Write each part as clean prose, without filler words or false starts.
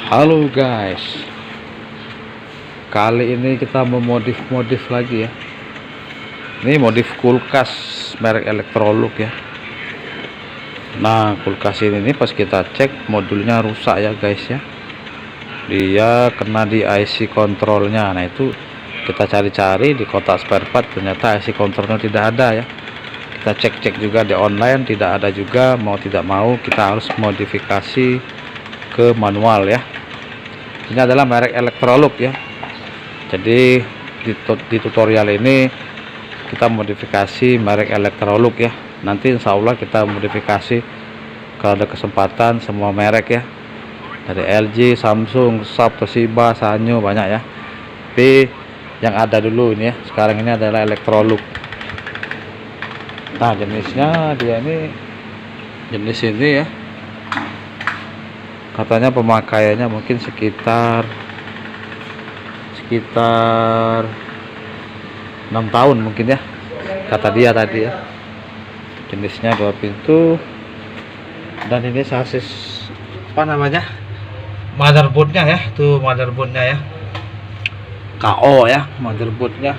Halo guys, kali ini kita memodif lagi ya. Ini modif kulkas merek Electrolux ya. Nah, kulkas ini pas kita cek modulnya rusak ya guys ya. Dia kena di IC kontrolnya. Nah, itu kita cari-cari di kotak spare part, ternyata IC kontrolnya tidak ada ya. Kita cek juga di online, tidak ada juga. Mau tidak mau kita harus modifikasi ke manual ya. Ini adalah merek Electrolux ya. Jadi di tutorial ini kita modifikasi merek Electrolux ya. Nanti insya Allah kita modifikasi kalau ada kesempatan semua merek ya, dari LG, Samsung, Sharp, Toshiba, Sanyo, banyak ya. Tapi yang ada dulu ini ya, sekarang ini adalah Electrolux. Nah, jenisnya dia ini jenis ini ya, katanya pemakaiannya mungkin sekitar 6 tahun mungkin ya, kata dia tadi ya. Jenisnya 2 pintu, dan ini sasis apa namanya, motherboardnya ya, tuh motherboardnya ya, KO ya motherboardnya.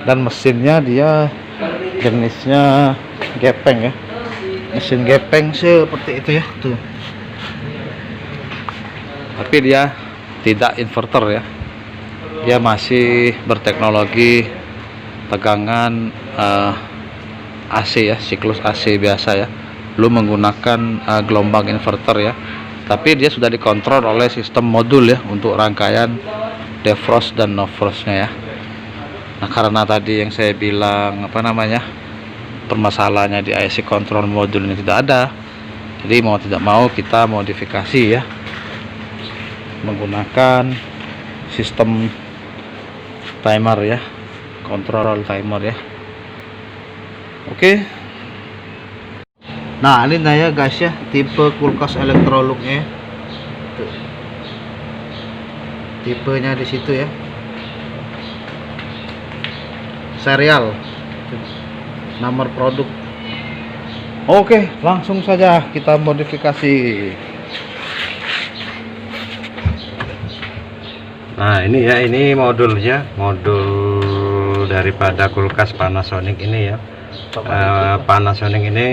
Dan mesinnya dia jenisnya gepeng ya, mesin gepeng seperti itu ya tuh. Tapi dia tidak inverter ya, dia masih berteknologi tegangan AC ya, siklus AC biasa ya, belum menggunakan gelombang inverter ya. Tapi dia sudah dikontrol oleh sistem modul ya untuk rangkaian defrost dan no frostnya ya. Nah, karena tadi yang saya bilang apa namanya, permasalahannya di IC control modul ini tidak ada, jadi mau tidak mau kita modifikasi ya menggunakan sistem timer ya, kontrol timer ya. Oke. Nah, ini ya guys ya, tipe kulkas Electrolux-nya. Tipenya di situ ya, serial, nomor produk. Oke, langsung saja kita modifikasi. Nah, ini ya, ini modulnya, modul daripada kulkas Panasonic ini ya. Panasonic ini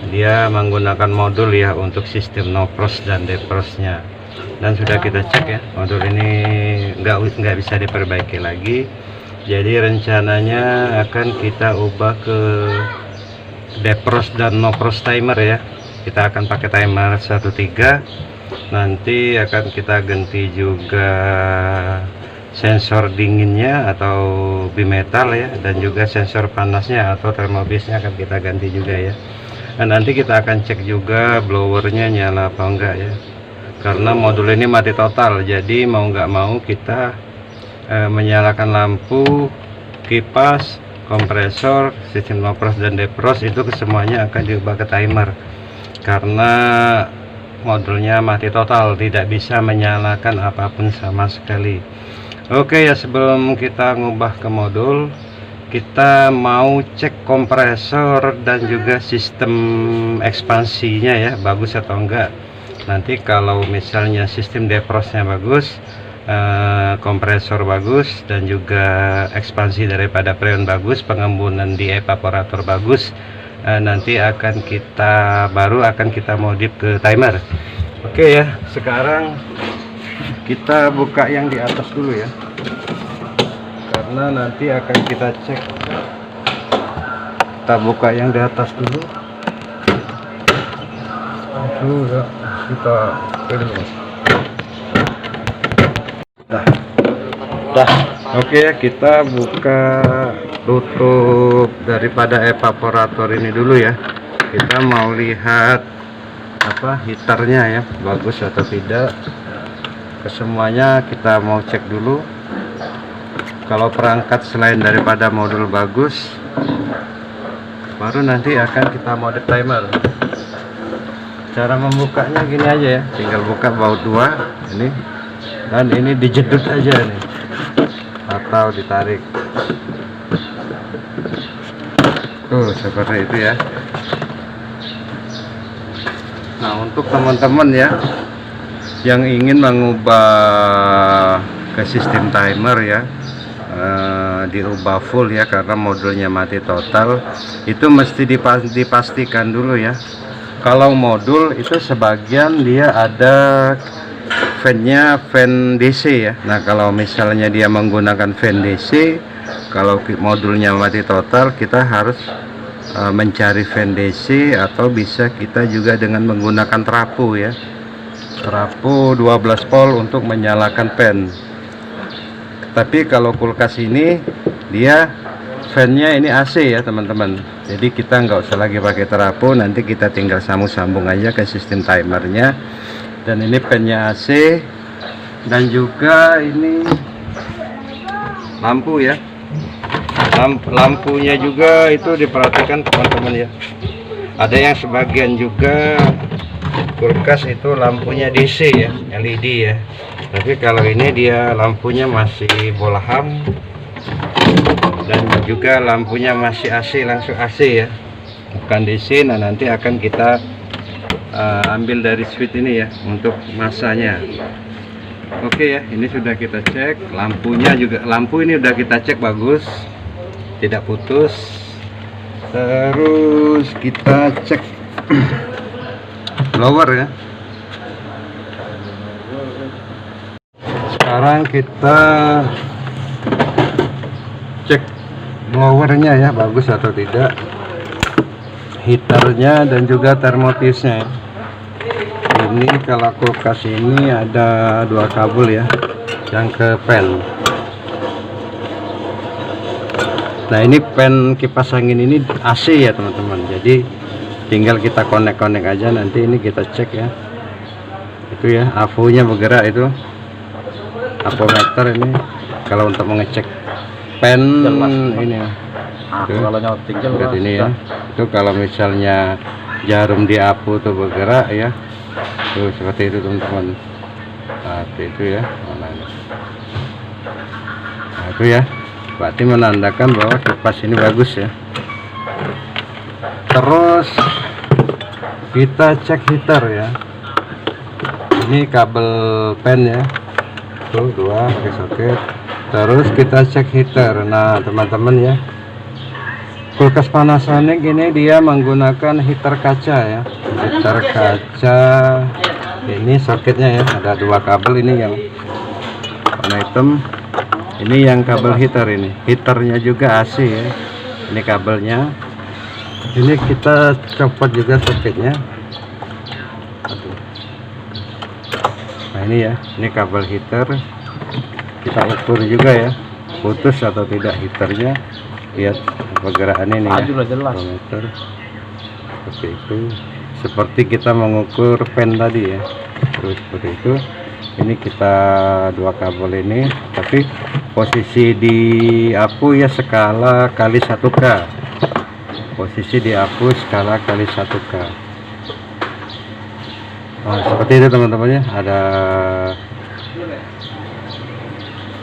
dia menggunakan modul ya untuk sistem no frost dan defrostnya. Dan sudah kita cek ya, modul ini nggak bisa diperbaiki lagi. Jadi rencananya akan kita ubah ke defrost dan no frost timer ya. Kita akan pakai timer 13. Nanti akan kita ganti juga sensor dinginnya atau bimetal ya, dan juga sensor panasnya atau thermobase-nya akan kita ganti juga ya. Dan nanti kita akan cek juga blowernya nyala apa enggak ya, karena modul ini mati total. Jadi mau nggak mau kita menyalakan lampu, kipas, kompresor, sistem no frost dan defrost itu semuanya akan diubah ke timer, karena modulnya mati total, tidak bisa menyalakan apapun sama sekali. Oke ya, sebelum kita ngubah ke modul, kita mau cek kompresor dan juga sistem ekspansinya ya, bagus atau enggak. Nanti kalau misalnya sistem defrostnya bagus, kompresor bagus, dan juga ekspansi daripada freon bagus, pengembunan di evaporator bagus, nanti baru akan kita modif ke timer. Oke ya, sekarang kita buka yang di atas dulu ya, karena nanti akan kita cek. Kita buka yang di atas dulu. Aduh ya, kita pilih. Dah. Oke ya, kita buka tutup daripada evaporator ini dulu ya. Kita mau lihat apa heaternya ya, bagus atau tidak. Kesemuanya kita mau cek dulu. Kalau perangkat selain daripada modul bagus, baru nanti akan kita modif timer. Cara membukanya gini aja ya, tinggal buka baut 2 ini, dan ini dijedut aja nih atau ditarik. Tuh seperti itu ya. Nah, untuk teman-teman ya yang ingin mengubah ke sistem timer ya, diubah full ya karena modulnya mati total, itu mesti dipastikan dulu ya. Kalau modul itu sebagian dia ada fan-nya, fan DC ya. Nah, kalau misalnya dia menggunakan fan DC, kalau modulnya mati total, kita harus mencari fan DC, atau bisa kita juga dengan menggunakan trapu ya, trapu 12 volt untuk menyalakan fan. Tapi kalau kulkas ini dia fan-nya ini AC ya teman-teman, jadi kita nggak usah lagi pakai trapu, nanti kita tinggal sambung aja ke sistem timernya. Dan ini fan-nya AC, dan juga ini lampu ya, lampunya juga itu diperhatikan teman-teman ya. Ada yang sebagian juga kulkas itu lampunya DC ya, LED ya. Tapi kalau ini dia lampunya masih bolham, dan juga lampunya masih AC, langsung AC ya, bukan DC. Nah, nanti akan kita ambil dari switch ini ya untuk masanya. Oke ya, ini sudah kita cek lampunya juga, lampu ini udah kita cek bagus, tidak putus. Terus kita cek blower ya. Sekarang kita cek blowernya ya, bagus atau tidak, heaternya dan juga thermopiece-nya ya. Ini kalau kulkas ini ada 2 kabel ya yang ke fan. Nah, ini fan kipas angin ini AC ya teman-teman, jadi tinggal kita konek-konek aja. Nanti ini kita cek ya, itu ya AVO-nya bergerak, itu avometer ini kalau untuk mengecek fan ini ya. Kalau nyoting jelas ini ya, itu kalau misalnya jarum di AVO tuh bergerak ya, tuh seperti itu teman-teman. Nah, itu ya, nah, itu ya, berarti menandakan bahwa kipas ini bagus ya. Terus kita cek heater ya, ini kabel fan ya, tuh 2 pakai soket. Terus kita cek heater. Nah teman-teman ya, kulkas Panasonic ini dia menggunakan heater kaca ya, heater kaca. Ini soketnya ya, ada 2 kabel, ini yang warna hitam, ini yang kabel heater. Ini heaternya juga AC ya, ini kabelnya. Ini kita copot juga soketnya. Nah, ini ya, ini kabel heater, kita ukur juga ya, putus atau tidak heaternya. Lihat pergerakan ini ya, meter seperti itu, seperti kita mengukur fan tadi ya. Terus seperti itu. Ini kita 2 kabel ini, tapi posisi di APU ya skala kali 1K, posisi di APU skala kali 1K. Nah, seperti itu teman-teman ya,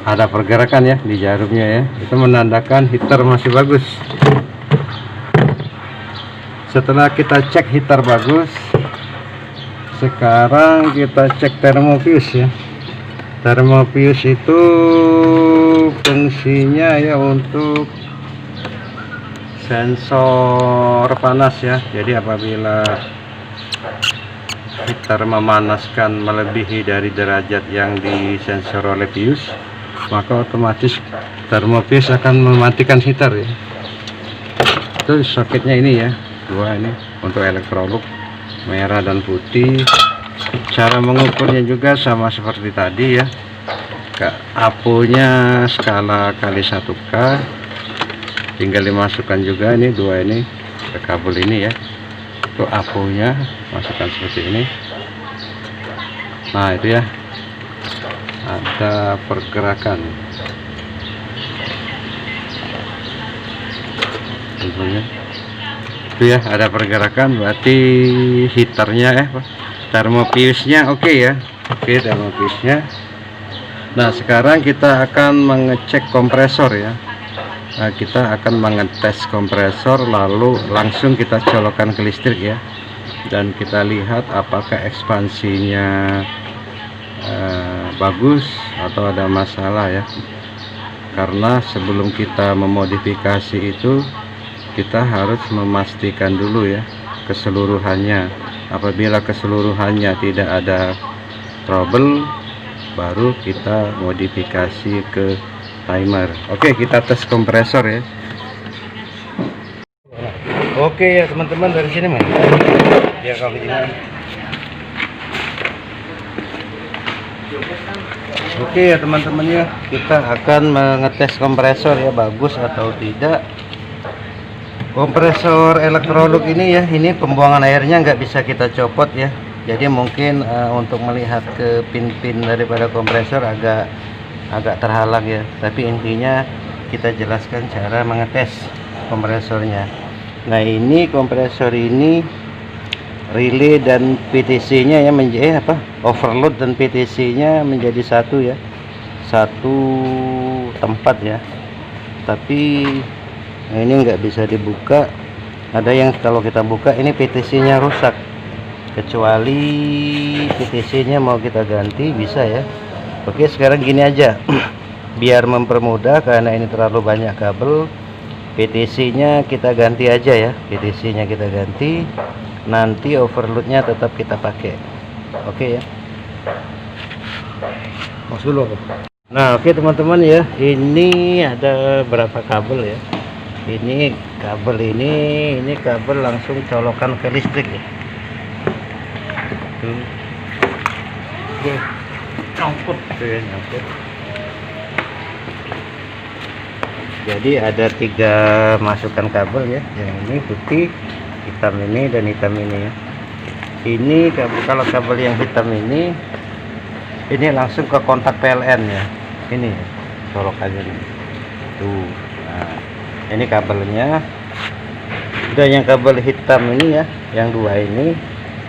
ada pergerakan ya di jarumnya ya, itu menandakan heater masih bagus. Setelah kita cek heater bagus, sekarang kita cek thermopiece ya. Thermopiece itu fungsinya ya untuk sensor panas ya. Jadi apabila heater memanaskan melebihi dari derajat yang disensor oleh pius, maka otomatis thermopiece akan mematikan heater ya. Itu soketnya ini ya, 2 ini untuk elektrolux merah dan putih. Cara mengukurnya juga sama seperti tadi ya, APO-nya skala kali 1K, tinggal dimasukkan juga ini 2 ini ke kabel ini ya. Itu APO-nya, masukkan seperti ini. Nah itu ya, ada pergerakan tentunya. Itu ya, ada pergerakan, berarti heaternya thermopiece-nya oke ya. Oke, thermopiece-nya. Nah sekarang kita akan mengecek kompresor ya. Nah, kita akan mengetes kompresor, lalu langsung kita colokkan ke listrik ya. dan kita lihat apakah ekspansinya bagus atau ada masalah ya. Karena sebelum kita memodifikasi itu kita harus memastikan dulu ya keseluruhannya. Apabila keseluruhannya tidak ada trouble, baru kita modifikasi ke timer. Oke, kita tes kompresor ya. Oke ya teman-teman, dari sini mas ya, kalau ini. Oke ya teman-teman ya, kita akan mengetes kompresor ya, bagus atau tidak. Kompresor Electrolux ini ya, ini pembuangan airnya nggak bisa kita copot ya. Jadi mungkin untuk melihat ke pin-pin daripada kompresor agak terhalang ya. Tapi intinya kita jelaskan cara mengetes kompresornya. Nah ini kompresor ini relay dan PTC-nya ya menjadi overload dan PTC-nya menjadi satu ya, satu tempat ya. Tapi ini nggak bisa dibuka. Ada yang kalau kita buka ini PTC-nya rusak, kecuali PTC-nya mau kita ganti bisa ya. Oke, sekarang gini aja biar mempermudah karena ini terlalu banyak kabel. PTC-nya kita ganti aja ya, PTC-nya kita ganti, nanti overloadnya tetap kita pakai. Oke ya. Mas dulu aku. Nah oke teman-teman ya, ini ada berapa kabel ya. Ini kabel ini kabel langsung colokan ke listrik ya. Tuh. Nyangkut tuh ya, nyangkut. Jadi ada 3 masukan kabel ya, yang ini putih, hitam ini, dan hitam ini ya. Ini kabel, kalau kabel yang hitam ini langsung ke kontak PLN ya. Ini colokannya nih. Tuh. Nah, ini kabelnya. Dan yang kabel hitam ini ya, yang 2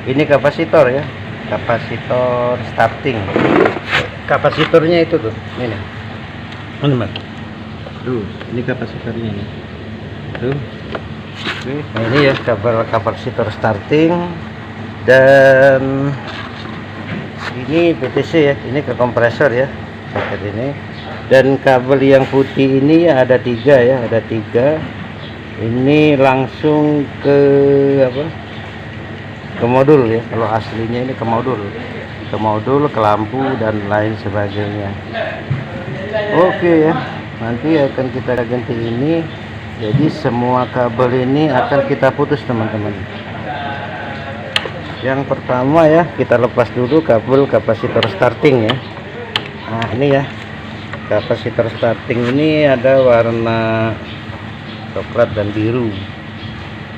ini kapasitor ya, kapasitor starting. Kapasitornya itu tuh, ini teman-teman. Tuh, ini kapasitornya ini. Tuh. Nah, ini ya kabel kapasitor starting, dan ini PTC ya, ini ke kompresor ya, paket ini. Dan kabel yang putih ini ada 3 ya, ada 3. Ini langsung ke ke modul ya. Kalau aslinya ini ke modul, ke lampu dan lain sebagainya. Oke ya, nanti akan kita ganti ini. Jadi semua kabel ini akan kita putus teman-teman. Yang pertama ya, kita lepas dulu kabel kapasitor starting ya. Nah ini ya, kapasitor starting ini ada warna coklat dan biru.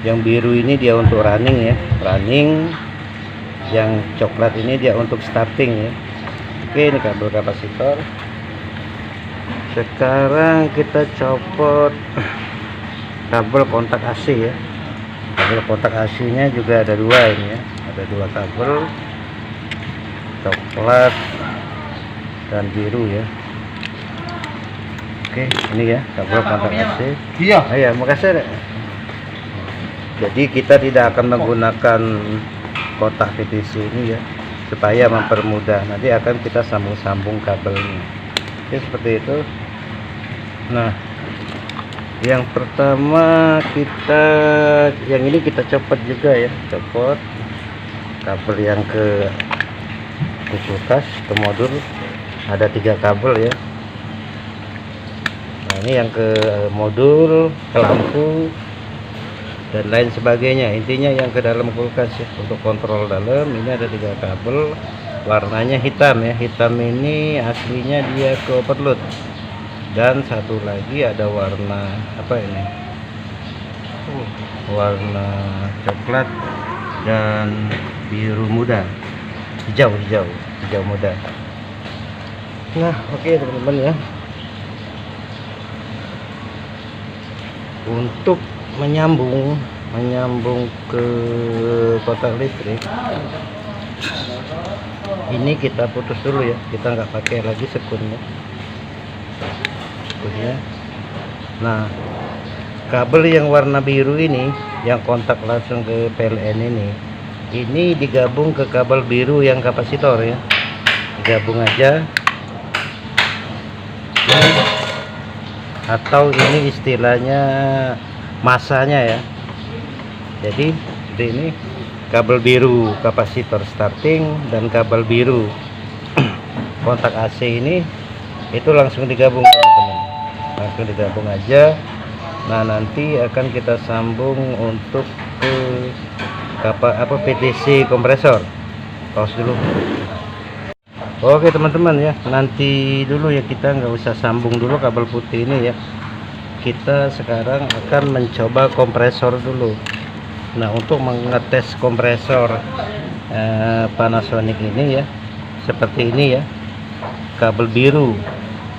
Yang biru ini dia untuk running ya, running. Yang coklat ini dia untuk starting ya. Oke, ini kabel kapasitor. Sekarang kita copot kabel kontak AC ya. Kabel kontak AC nya juga ada 2 ini ya, ada 2 kabel, coklat dan biru ya. Oke, ini ya kabel kontak AC. Iya. Ya, makasih. Jadi kita tidak akan menggunakan kotak PTC ini ya, supaya mempermudah. Nanti akan kita sambung-sambung kabelnya. Oke, seperti itu. Nah, yang pertama yang ini kita copot juga ya, copot kabel yang ke kulkas, ke modul. Ada 3 kabel ya. Nah ini yang ke modul, ke lampu dan lain sebagainya. Intinya yang ke dalam kulkas ya, untuk kontrol dalam. Ini ada 3 kabel, warnanya hitam ya. Hitam ini aslinya dia ke overload. Dan satu lagi ada warna apa ini, warna coklat dan biru muda, hijau muda. Nah oke teman-teman ya, untuk menyambung ke kotak listrik ini kita putus dulu ya, kita nggak pakai lagi sekunnya. Nah kabel yang warna biru ini yang kontak langsung ke PLN ini ini digabung ke kabel biru yang kapasitor ya, digabung aja. Atau ini istilahnya masanya ya. Jadi ini kabel biru kapasitor starting dan kabel biru kontak AC ini itu langsung digabung teman-teman, langsung digabung aja. Nah nanti akan kita sambung untuk ke PTC kompresor. Pause dulu. Oke teman-teman ya, nanti dulu ya, kita nggak usah sambung dulu kabel putih ini ya. Kita sekarang akan mencoba kompresor dulu. Nah untuk mengetes kompresor Panasonic ini ya, seperti ini ya, kabel biru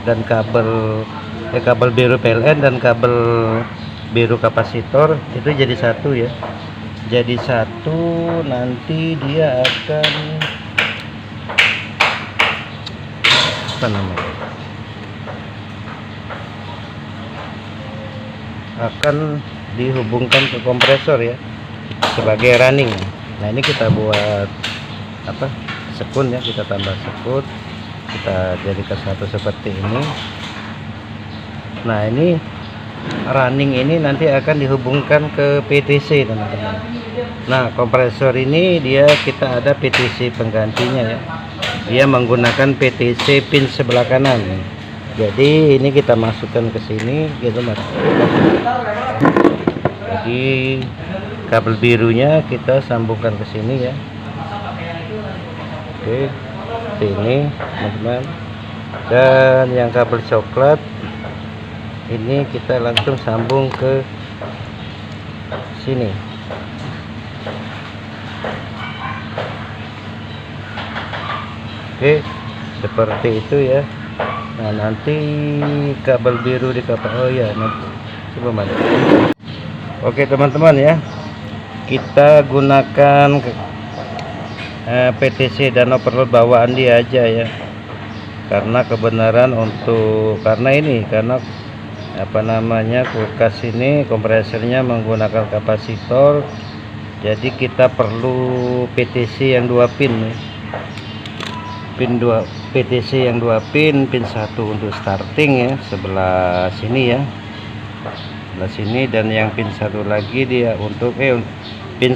dan kabel biru PLN dan kabel biru kapasitor itu jadi satu ya, jadi satu. Nanti dia akan akan dihubungkan ke kompresor ya sebagai running. Nah ini kita buat sekun ya, kita tambah sekut, kita jadikan satu seperti ini. Nah ini running ini nanti akan dihubungkan ke PTC teman-teman. Nah kompresor ini kita ada PTC penggantinya ya, dia menggunakan PTC pin sebelah kanan. Jadi ini kita masukkan ke sini gitu mas. Jadi kabel birunya kita sambungkan ke sini ya. Oke, sini teman-teman. Dan yang kabel coklat ini kita langsung sambung ke sini. Oke, seperti itu ya. Nah nanti kabel biru di kapal, oh ya nanti coba mana. Oke teman-teman ya, kita gunakan PTC dan overload bawaan dia aja ya, karena kebenaran karena kulkas ini kompresornya menggunakan kapasitor, jadi kita perlu PTC yang 2 pin nih. PTC yang 2 pin 1 untuk starting ya, sebelah sini ya, sebelah sini, dan yang pin 1 lagi dia untuk pin 1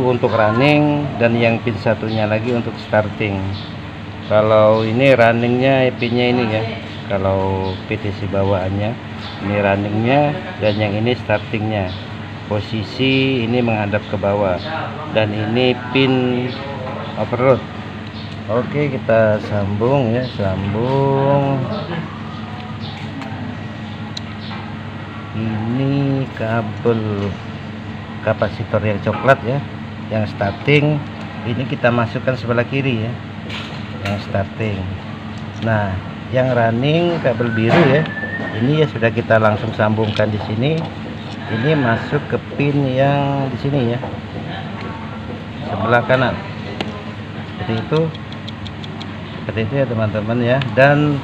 untuk running, dan yang pin satunya lagi untuk starting. Kalau ini runningnya pinnya ini ya, kalau PTC bawaannya ini runningnya, dan yang ini startingnya. Posisi ini menghadap ke bawah, dan ini pin overload. Oke, kita sambung ya, sambung. Ini kabel kapasitor yang coklat ya, yang starting ini kita masukkan sebelah kiri ya, yang starting. Nah yang running kabel biru ya, ini ya sudah kita langsung sambungkan di sini. Ini masuk ke pin yang di sini ya, sebelah kanan, seperti itu ya teman-teman ya. Dan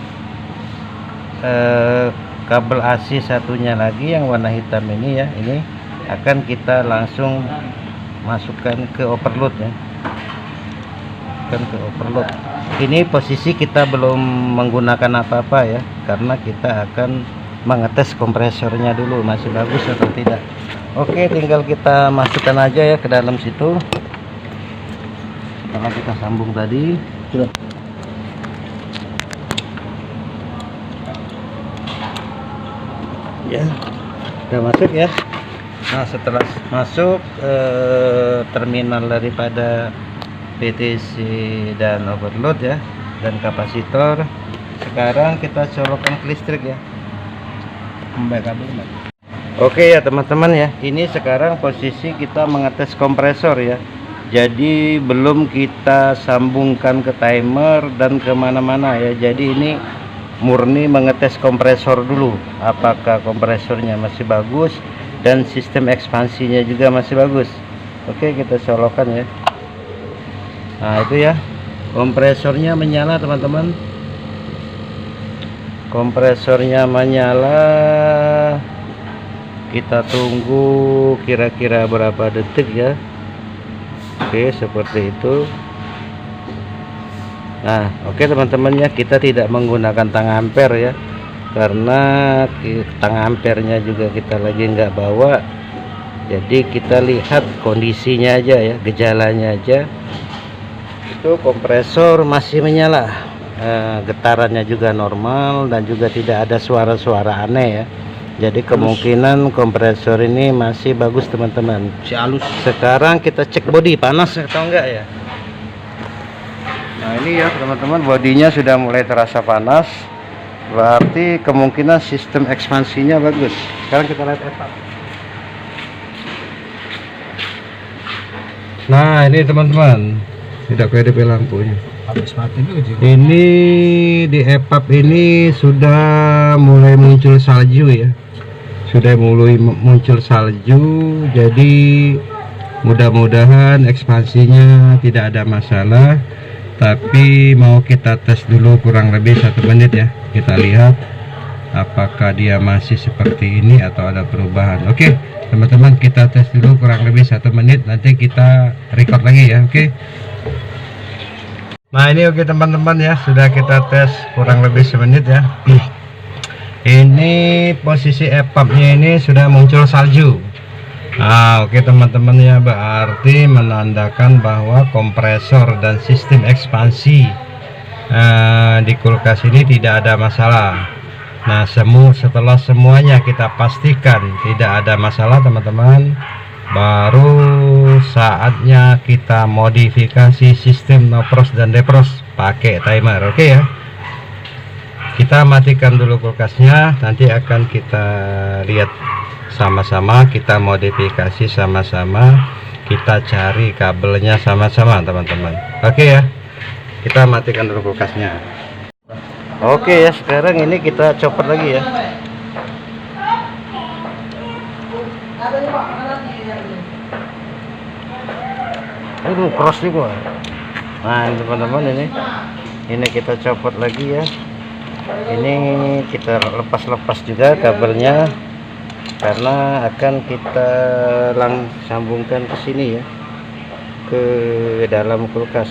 kabel AC satunya lagi yang warna hitam ini ya, ini akan kita langsung masukkan ke overload ya, Ini posisi kita belum menggunakan apa-apa ya, karena kita akan mengetes kompresornya dulu masih bagus atau tidak. Oke, tinggal kita masukkan aja ya ke dalam situ setelah kita sambung tadi. Ya udah masuk ya. Nah setelah masuk terminal daripada PTC dan overload ya, dan kapasitor, sekarang kita colokkan ke listrik ya. Oke ya teman-teman ya, ini sekarang posisi kita mengetes kompresor ya, jadi belum kita sambungkan ke timer dan kemana-mana ya. Jadi ini murni mengetes kompresor dulu, apakah kompresornya masih bagus dan sistem ekspansinya juga masih bagus. Oke, kita colokkan ya. Nah itu ya, kompresornya menyala teman-teman, kompresornya menyala. Kita tunggu kira-kira berapa detik ya. Oke, seperti itu. Nah, oke teman-teman ya, kita tidak menggunakan tang ampere ya, karena tang ampernya juga kita lagi nggak bawa. Jadi kita lihat kondisinya aja ya, gejalanya aja. Itu kompresor masih menyala, getarannya juga normal dan juga tidak ada suara-suara aneh ya. Jadi kemungkinan kompresor ini masih bagus teman-teman. Si halus. Sekarang kita cek bodi panas atau enggak ya. Nah ini ya teman-teman, bodinya sudah mulai terasa panas, berarti kemungkinan sistem ekspansinya bagus. Sekarang kita lihat etap. Nah ini teman-teman, tidak PDP lampunya. Habis mati dulu juga. Ini di EPAP ini sudah mulai muncul salju ya, sudah mulai muncul salju. Jadi mudah-mudahan ekspansinya tidak ada masalah. Tapi mau kita tes dulu kurang lebih 1 menit ya, kita lihat apakah dia masih seperti ini atau ada perubahan. Oke teman-teman, kita tes dulu kurang lebih 1 menit, nanti kita record lagi ya. Oke. Nah ini oke teman-teman ya, sudah kita tes kurang lebih 1 menit ya. Ini posisi EPAP-nya ini sudah muncul salju. Nah oke teman-teman ya, berarti menandakan bahwa kompresor dan sistem ekspansi di kulkas ini tidak ada masalah. Nah setelah semuanya kita pastikan tidak ada masalah teman-teman, baru saatnya kita modifikasi sistem nopros dan depros pakai timer. Oke ya, kita matikan dulu kulkasnya, nanti akan kita lihat sama-sama, kita modifikasi sama-sama, kita cari kabelnya sama-sama teman-teman. Oke ya, kita matikan dulu kulkasnya. Oke ya, sekarang ini kita copot lagi ya. Aduh, cross juga. Nah teman-teman, ini kita copot lagi ya. Ini kita lepas-lepas juga kabelnya, karena akan kita sambungkan ke sini ya, ke dalam kulkas.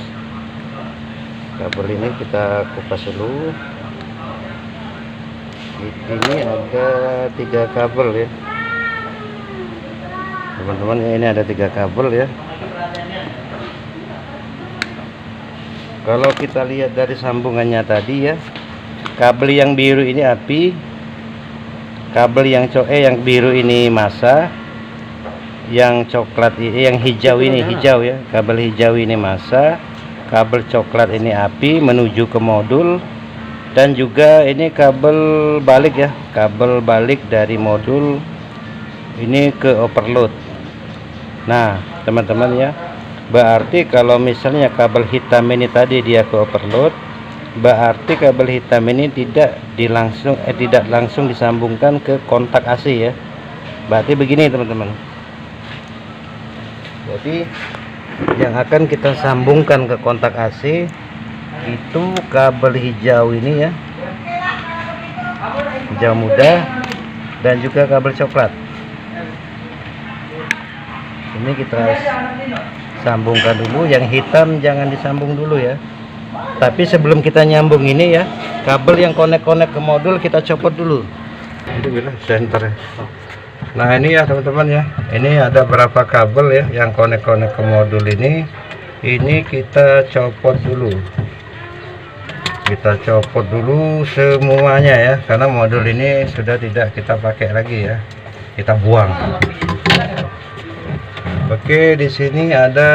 Kabel ini kita kupas dulu. Ini ada 3 kabel ya teman-teman, ini ada 3 kabel ya. Kalau kita lihat dari sambungannya tadi ya, kabel yang biru ini api, kabel yang biru ini massa, yang coklat yang hijau ini hijau ya, kabel hijau ini massa, kabel coklat ini api menuju ke modul, dan juga ini kabel balik ya, kabel balik dari modul ini ke overload. Nah teman-teman ya, berarti kalau misalnya kabel hitam ini tadi dia ke overload, berarti kabel hitam ini tidak langsung disambungkan ke kontak AC ya. Berarti begini teman-teman, jadi yang akan kita sambungkan ke kontak AC itu kabel hijau ini ya, hijau muda, dan juga kabel coklat. Ini kita sambungkan dulu, yang hitam jangan disambung dulu ya. Tapi sebelum kita nyambung ini ya, kabel yang konek-konek ke modul kita copot dulu. Itu bila center ya. Nah ini ya teman-teman ya, ini ada berapa kabel ya yang konek-konek ke modul ini kita copot dulu. Kita copot dulu semuanya ya, karena modul ini sudah tidak kita pakai lagi ya, kita buang. Oke, di sini ada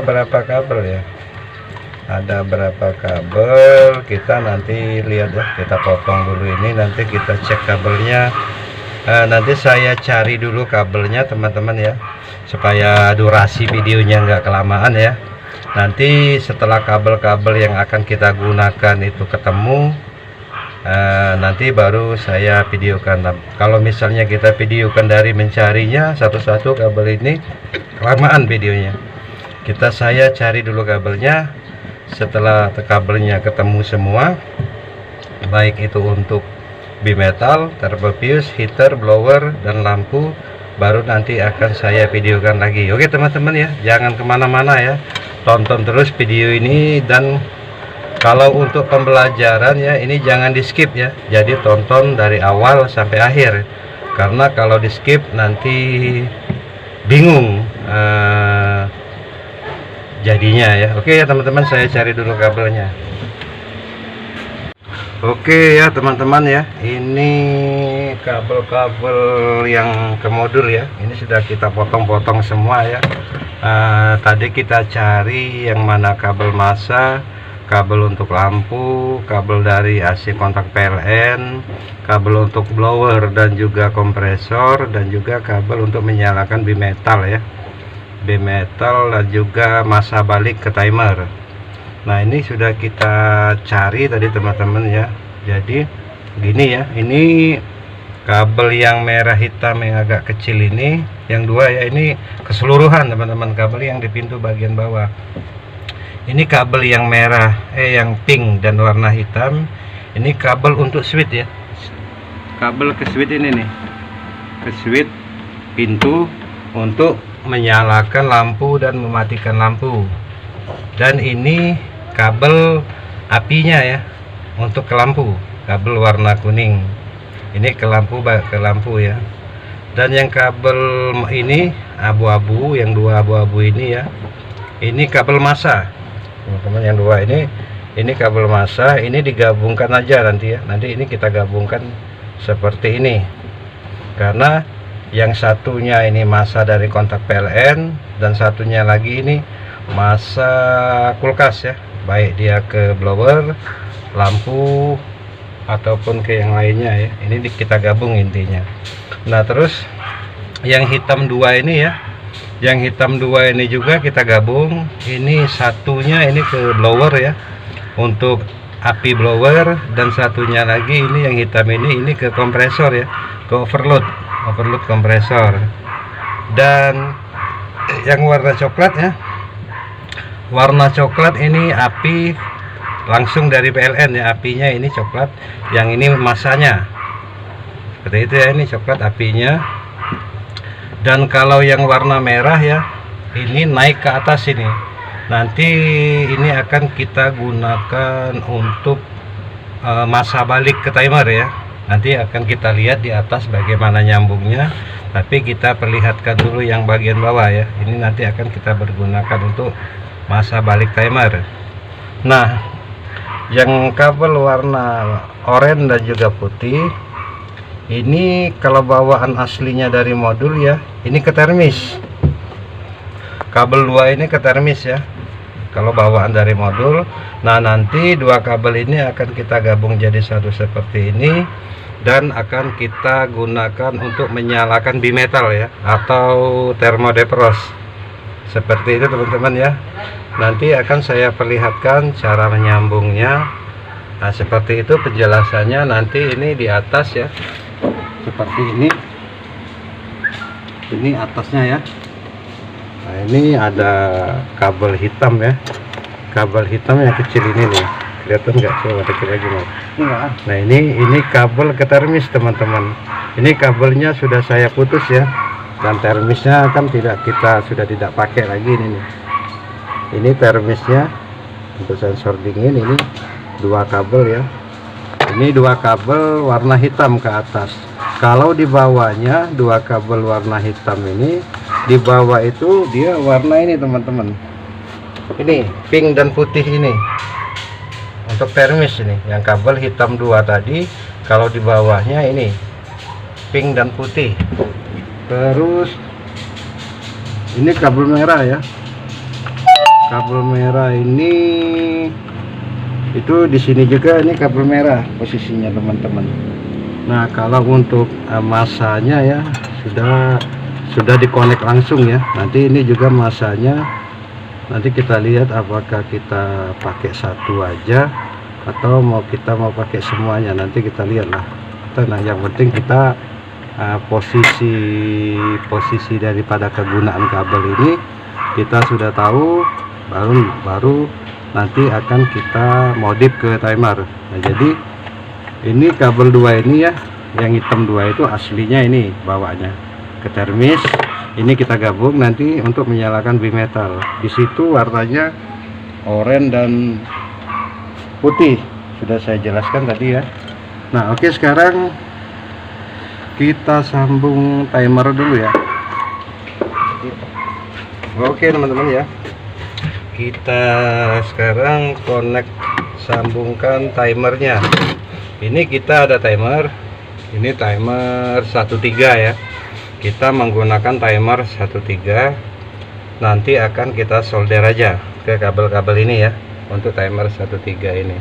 berapa kabel ya? Ada berapa kabel, kita nanti lihat ya, kita potong dulu ini, nanti kita cek kabelnya. Nanti saya cari dulu kabelnya teman-teman ya, supaya durasi videonya nggak kelamaan ya. Nanti setelah kabel-kabel yang akan kita gunakan itu ketemu, nanti baru saya videokan. Kalau misalnya kita videokan dari mencarinya satu-satu kabel ini, kelamaan videonya. Saya cari dulu kabelnya. Setelah kabelnya ketemu semua, baik itu untuk bimetal, turbo fuse, heater, blower, dan lampu, baru nanti akan saya videokan lagi. Oke teman-teman ya, jangan kemana-mana ya, tonton terus video ini. Dan kalau untuk pembelajaran ya, ini jangan di skip ya, jadi tonton dari awal sampai akhir, karena kalau di skip nanti bingung jadinya ya. Oke ya teman-teman, saya cari dulu kabelnya. Oke ya teman-teman ya, ini kabel-kabel yang ke modul ya, ini sudah kita potong-potong semua ya. Tadi kita cari yang mana kabel massa, kabel untuk lampu, kabel dari AC kontak PLN, kabel untuk blower dan juga kompresor, dan juga kabel untuk menyalakan bimetal ya, bimetal, dan juga massa balik ke timer. Nah ini sudah kita cari tadi teman-teman ya. Jadi gini ya, ini kabel yang merah hitam yang agak kecil ini, yang dua ya, ini keseluruhan teman-teman, kabel yang di pintu bagian bawah. Ini kabel yang merah, yang pink dan warna hitam, ini kabel untuk switch ya, kabel ke switch ini nih, ke switch pintu untuk menyalakan lampu dan mematikan lampu. Dan ini kabel apinya ya, untuk ke lampu, kabel warna kuning ini ke lampu ya. Dan yang kabel ini abu-abu, yang dua abu-abu ini ya, ini kabel massa teman-teman. Yang dua ini kabel massa, ini digabungkan aja nanti ya, nanti ini kita gabungkan seperti ini, karena yang satunya ini massa dari kontak PLN, dan satunya lagi ini massa kulkas ya, baik dia ke blower, lampu, ataupun ke yang lainnya ya. Ini kita gabung intinya. Nah terus yang hitam dua ini ya, yang hitam dua ini juga kita gabung. Ini satunya ini ke blower ya, untuk api blower, dan satunya lagi ini yang hitam ini ke kompresor ya, ke overload kompresor. Dan yang warna coklat ya, warna coklat ini api langsung dari PLN ya, apinya ini coklat, yang ini masanya seperti itu ya, ini coklat apinya. Dan kalau yang warna merah ya, ini naik ke atas ini, nanti ini akan kita gunakan untuk massa balik ke timer ya. Nanti akan kita lihat di atas bagaimana nyambungnya, tapi kita perlihatkan dulu yang bagian bawah ya. Ini nanti akan kita bergunakan untuk massa balik timer. Nah yang kabel warna oranye dan juga putih ini, kalau bawaan aslinya dari modul ya, ini ke termis. Kabel dua ini ke termis ya, kalau bawaan dari modul. Nah nanti dua kabel ini akan kita gabung jadi satu seperti ini, dan akan kita gunakan untuk menyalakan bimetal ya, atau termodepros seperti itu teman-teman ya. Nanti akan saya perlihatkan cara menyambungnya. Nah seperti itu penjelasannya. Nanti ini di atas ya, seperti ini atasnya ya. Nah ini ada kabel hitam ya, kabel hitam yang kecil ini nih, kelihatan nggak? Coba dikit lagi mau. Nah ini kabel ke termis teman-teman. Ini kabelnya sudah saya putus ya, dan termisnya kan sudah tidak pakai lagi ini nih. Ini termisnya untuk sensor dingin. Ini dua kabel ya, ini dua kabel warna hitam ke atas. Kalau di bawahnya dua kabel warna hitam ini, di bawah itu dia warna ini teman-teman, ini pink dan putih ini untuk termis. Ini yang kabel hitam dua tadi, kalau di bawahnya ini pink dan putih. Terus ini kabel merah ya, kabel merah ini itu di sini juga, ini kabel merah posisinya teman-teman. Nah kalau untuk massanya ya sudah dikonek langsung ya. Nanti ini juga massanya, nanti kita lihat apakah kita pakai satu aja atau kita mau pakai semuanya, nanti kita lihat lah. Nah yang penting kita posisi daripada kegunaan kabel ini kita sudah tahu, baru nanti akan kita modif ke timer. Nah jadi ini kabel dua ini ya, yang hitam dua itu aslinya ini bawahnya. ke termis. Ini kita gabung nanti untuk menyalakan bimetal. Di situ warnanya oranye dan putih, sudah saya jelaskan tadi ya. Nah oke, sekarang kita sambung timer dulu ya. Oke teman-teman ya, kita sekarang sambungkan timernya. Ini kita ada timer, ini timer 13 ya. Kita menggunakan timer 13, nanti akan kita solder aja ke kabel-kabel ini ya, untuk timer 13 ini.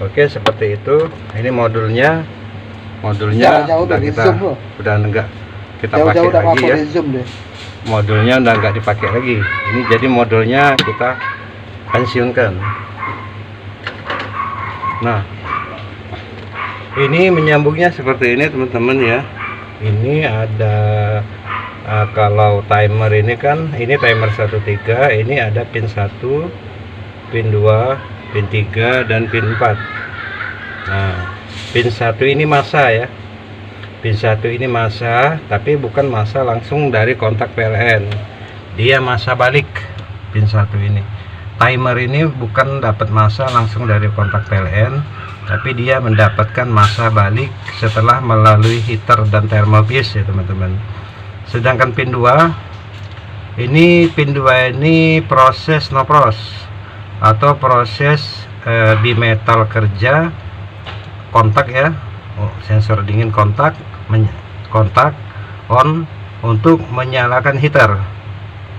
Oke, seperti itu. Ini modulnya udah enggak kita pakai lagi ya. Modulnya udah enggak dipakai lagi. Ini jadi modulnya kita pensiunkan. Nah, ini menyambungnya seperti ini teman-teman ya. Ini ada kalau timer ini kan, ini timer 13, ini ada pin 1, pin 2, pin 3 dan pin 4. Nah, pin 1 ini massa ya. Pin 1 ini massa, tapi bukan massa langsung dari kontak PLN. Dia massa balik pin 1 ini. Timer ini bukan dapat massa langsung dari kontak PLN, tapi dia mendapatkan massa balik setelah melalui heater dan thermobis ya teman-teman. Sedangkan pin 2 ini, proses nopros atau proses bimetal kerja kontak ya. Sensor dingin kontak on untuk menyalakan heater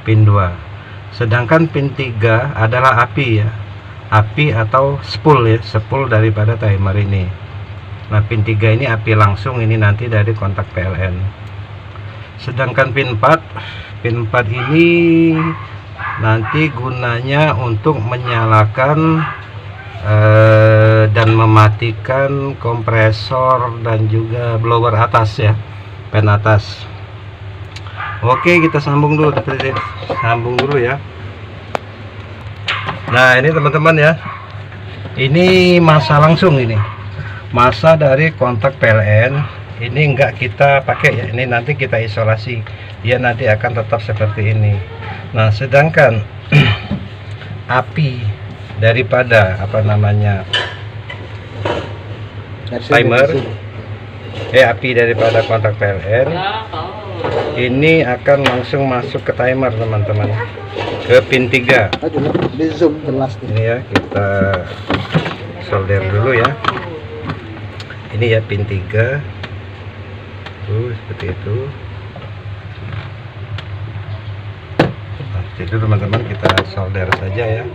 pin 2. Sedangkan pin 3 adalah api ya, api atau spool ya, spool daripada timer ini. Nah pin 3 ini api langsung, ini nanti dari kontak PLN. Sedangkan pin 4 ini nanti gunanya untuk menyalakan dan mematikan kompresor dan juga blower atas ya, pen atas. Oke, kita sambung dulu, ya. Nah ini teman-teman ya, ini massa langsung, ini massa dari kontak PLN. Ini enggak kita pakai ya, ini nanti kita isolasi, dia nanti akan tetap seperti ini. Nah sedangkan api daripada timer, api daripada kontak PLN ini akan langsung masuk ke timer teman-teman, ke pin 3. Ini ya, kita solder dulu ya. Ini ya pin 3 tuh, seperti itu. Nah, itu teman-teman, kita solder saja ya.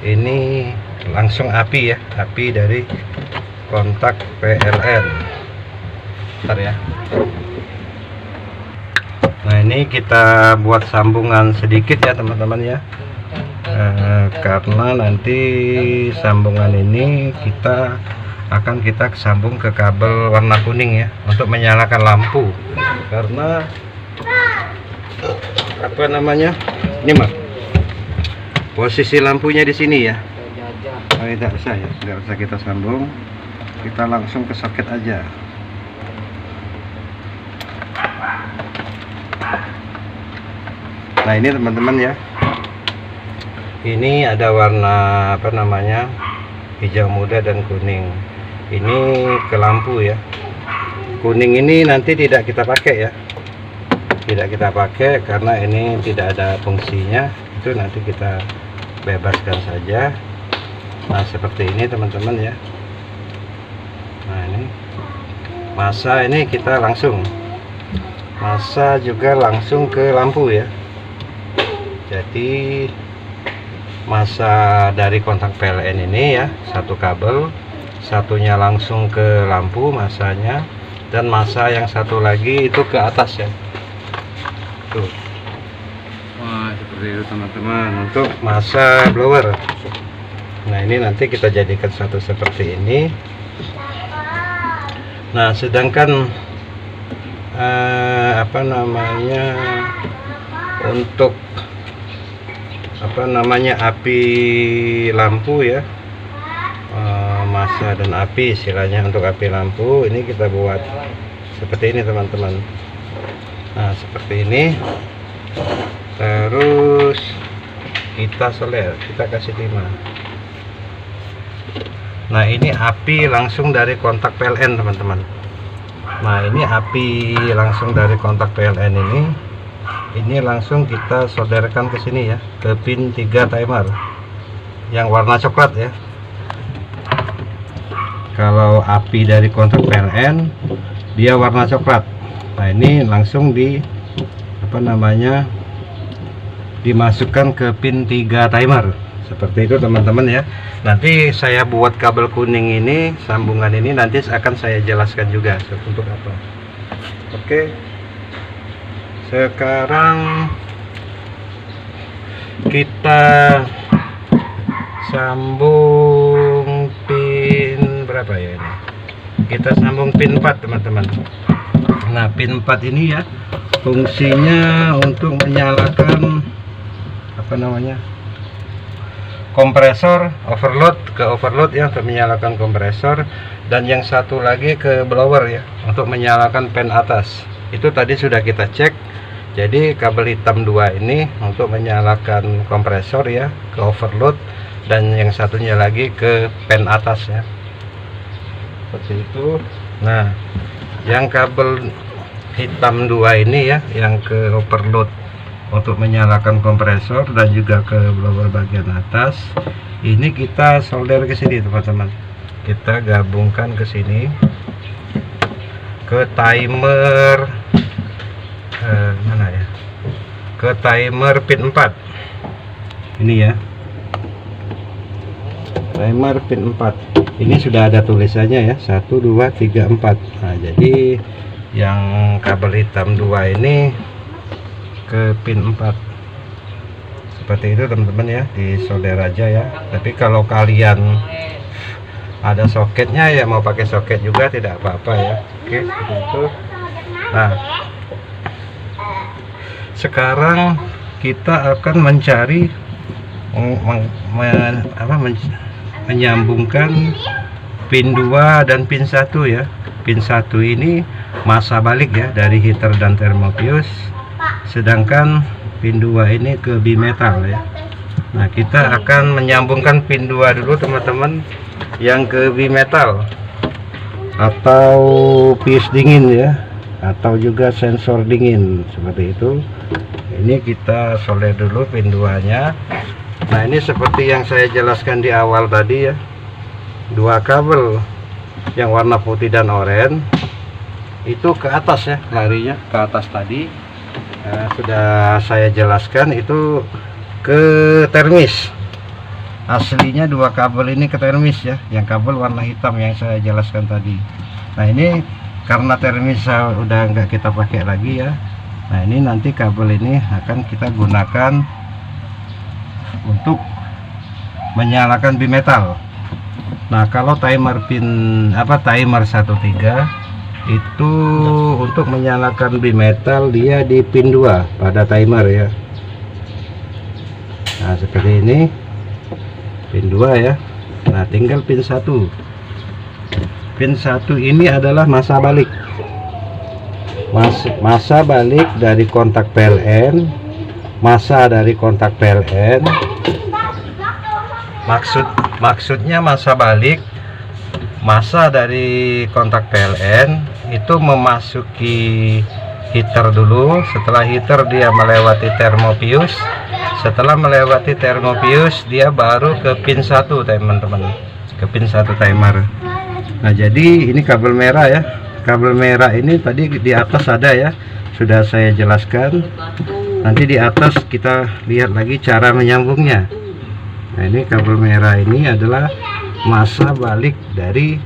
Ini langsung api ya, api dari kontak PLN. Bentar ya. Nah ini kita buat sambungan sedikit ya teman-teman ya, karena nanti sambungan ini kita sambung ke kabel warna kuning ya, untuk menyalakan lampu. Karena ini mah posisi lampunya di sini ya. Tidak usah ya, tidak usah kita sambung, kita langsung ke soket aja. Nah ini teman-teman ya, ini ada warna hijau muda dan kuning. Ini ke lampu ya. Kuning ini nanti tidak kita pakai ya, tidak kita pakai karena ini tidak ada fungsinya. Itu nanti kita bebaskan saja. Nah seperti ini teman-teman ya. Nah ini massa, ini kita langsung massa juga langsung ke lampu ya. Jadi massa dari kontak PLN ini ya, satu kabel, satunya langsung ke lampu massanya, dan massa yang satu lagi itu ke atas ya. Tuh. Wah, seperti itu teman-teman untuk massa blower. Nah ini nanti kita jadikan satu seperti ini. Nah sedangkan untuk api lampu ya, massa dan api istilahnya. Untuk api lampu ini kita buat seperti ini teman-teman. Nah seperti ini, terus kita solder, kita kasih timah. Nah ini api langsung dari kontak PLN teman-teman. Nah ini api langsung dari kontak PLN ini langsung kita solderkan ke sini ya, ke pin 3 timer yang warna coklat ya. Kalau api dari kontak PLN dia warna coklat. Nah ini langsung dimasukkan ke pin 3 timer seperti itu teman-teman ya. Nanti saya buat kabel kuning ini, sambungan ini nanti akan saya jelaskan juga untuk apa. Oke, sekarang kita sambung pin berapa ya ini? Kita sambung pin 4 teman-teman. Nah pin 4 ini ya fungsinya untuk menyalakan kompresor overload ya, untuk menyalakan kompresor, dan yang satu lagi ke blower ya, untuk menyalakan fan atas. Itu tadi sudah kita cek. Jadi kabel hitam 2 ini untuk menyalakan kompresor ya, ke overload, dan yang satunya lagi ke fan atas ya, seperti itu. Nah yang kabel hitam 2 ini ya, yang ke overload untuk menyalakan kompresor dan juga ke blower bagian atas, ini kita solder ke sini teman-teman. Kita gabungkan ke sini ke timer mana ya, ke timer pin 4 ini ya, timer pin 4 ini sudah ada tulisannya ya, 1 2 3 4. Nah jadi yang kabel hitam 2 ini ke pin 4 seperti itu teman-teman ya, disolder aja ya. Tapi kalau kalian ada soketnya ya, mau pakai soket juga tidak apa-apa ya. Oke, seperti itu. Nah sekarang kita akan mencari menyambungkan pin 2 dan pin 1 ya. Pin 1 ini masa balik ya dari heater dan thermofuse, sedangkan pin 2 ini ke bimetal ya. Nah kita akan menyambungkan pin 2 dulu teman-teman, yang ke bimetal atau fuse dingin ya, atau juga sensor dingin seperti itu. Ini kita solder dulu pin 2 nya. Nah ini seperti yang saya jelaskan di awal tadi ya, 2 kabel yang warna putih dan oranye itu ke atas ya, larinya ke atas tadi. Nah, sudah saya jelaskan itu ke termis. Aslinya 2 kabel ini ke termis ya, yang kabel warna hitam yang saya jelaskan tadi. Nah ini karena termis udah nggak kita pakai lagi ya. Nah ini nanti kabel ini akan kita gunakan untuk menyalakan bimetal. Nah kalau timer timer 13 itu untuk menyalakan bimetal, dia di pin 2 pada timer ya. Nah seperti ini pin 2 ya. Nah tinggal pin 1. Pin 1 ini adalah masa balik, masa balik dari kontak PLN. Masa dari kontak PLN maksudnya masa balik, masa dari kontak PLN itu memasuki heater dulu. Setelah heater dia melewati thermofuse, setelah melewati thermofuse dia baru ke pin 1 teman-teman, ke pin 1 timer. Nah jadi ini kabel merah ya, kabel merah ini tadi di atas ada ya, sudah saya jelaskan. Nanti di atas kita lihat lagi cara menyambungnya. Nah ini kabel merah ini adalah masa balik dari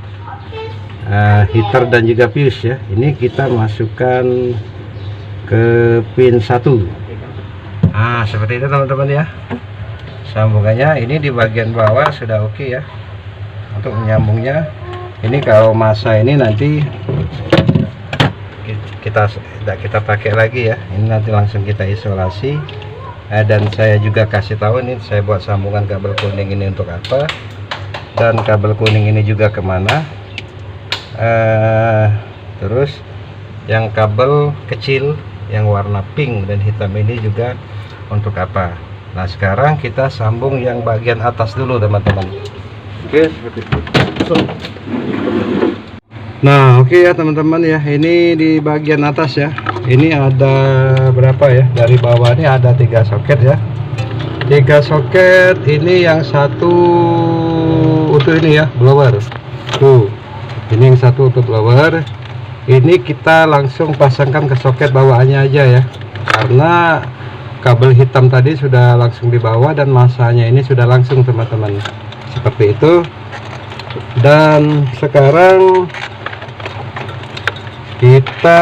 heater dan juga fuse ya. Ini kita masukkan ke pin 1. Nah seperti itu teman-teman ya, sambungannya. Ini di bagian bawah sudah oke ya untuk menyambungnya. Ini kalau masa ini nanti kita pakai lagi ya, ini nanti langsung kita isolasi. Dan saya juga kasih tahu nih, saya buat sambungan kabel kuning ini untuk apa, dan kabel kuning ini juga kemana. Terus yang kabel kecil yang warna pink dan hitam ini juga untuk apa. Nah sekarang kita sambung yang bagian atas dulu teman-teman. Oke, seperti itu. Nah oke ya teman-teman ya, ini di bagian atas ya, ini ada berapa ya, dari bawah ini ada 3 soket ya, 3 soket. Ini yang satu untuk ini ya, blower tuh, ini yang satu untuk blower. Ini kita langsung pasangkan ke soket bawaannya aja ya, karena kabel hitam tadi sudah langsung dibawa dan masanya ini sudah langsung teman-teman, seperti itu. Dan sekarang kita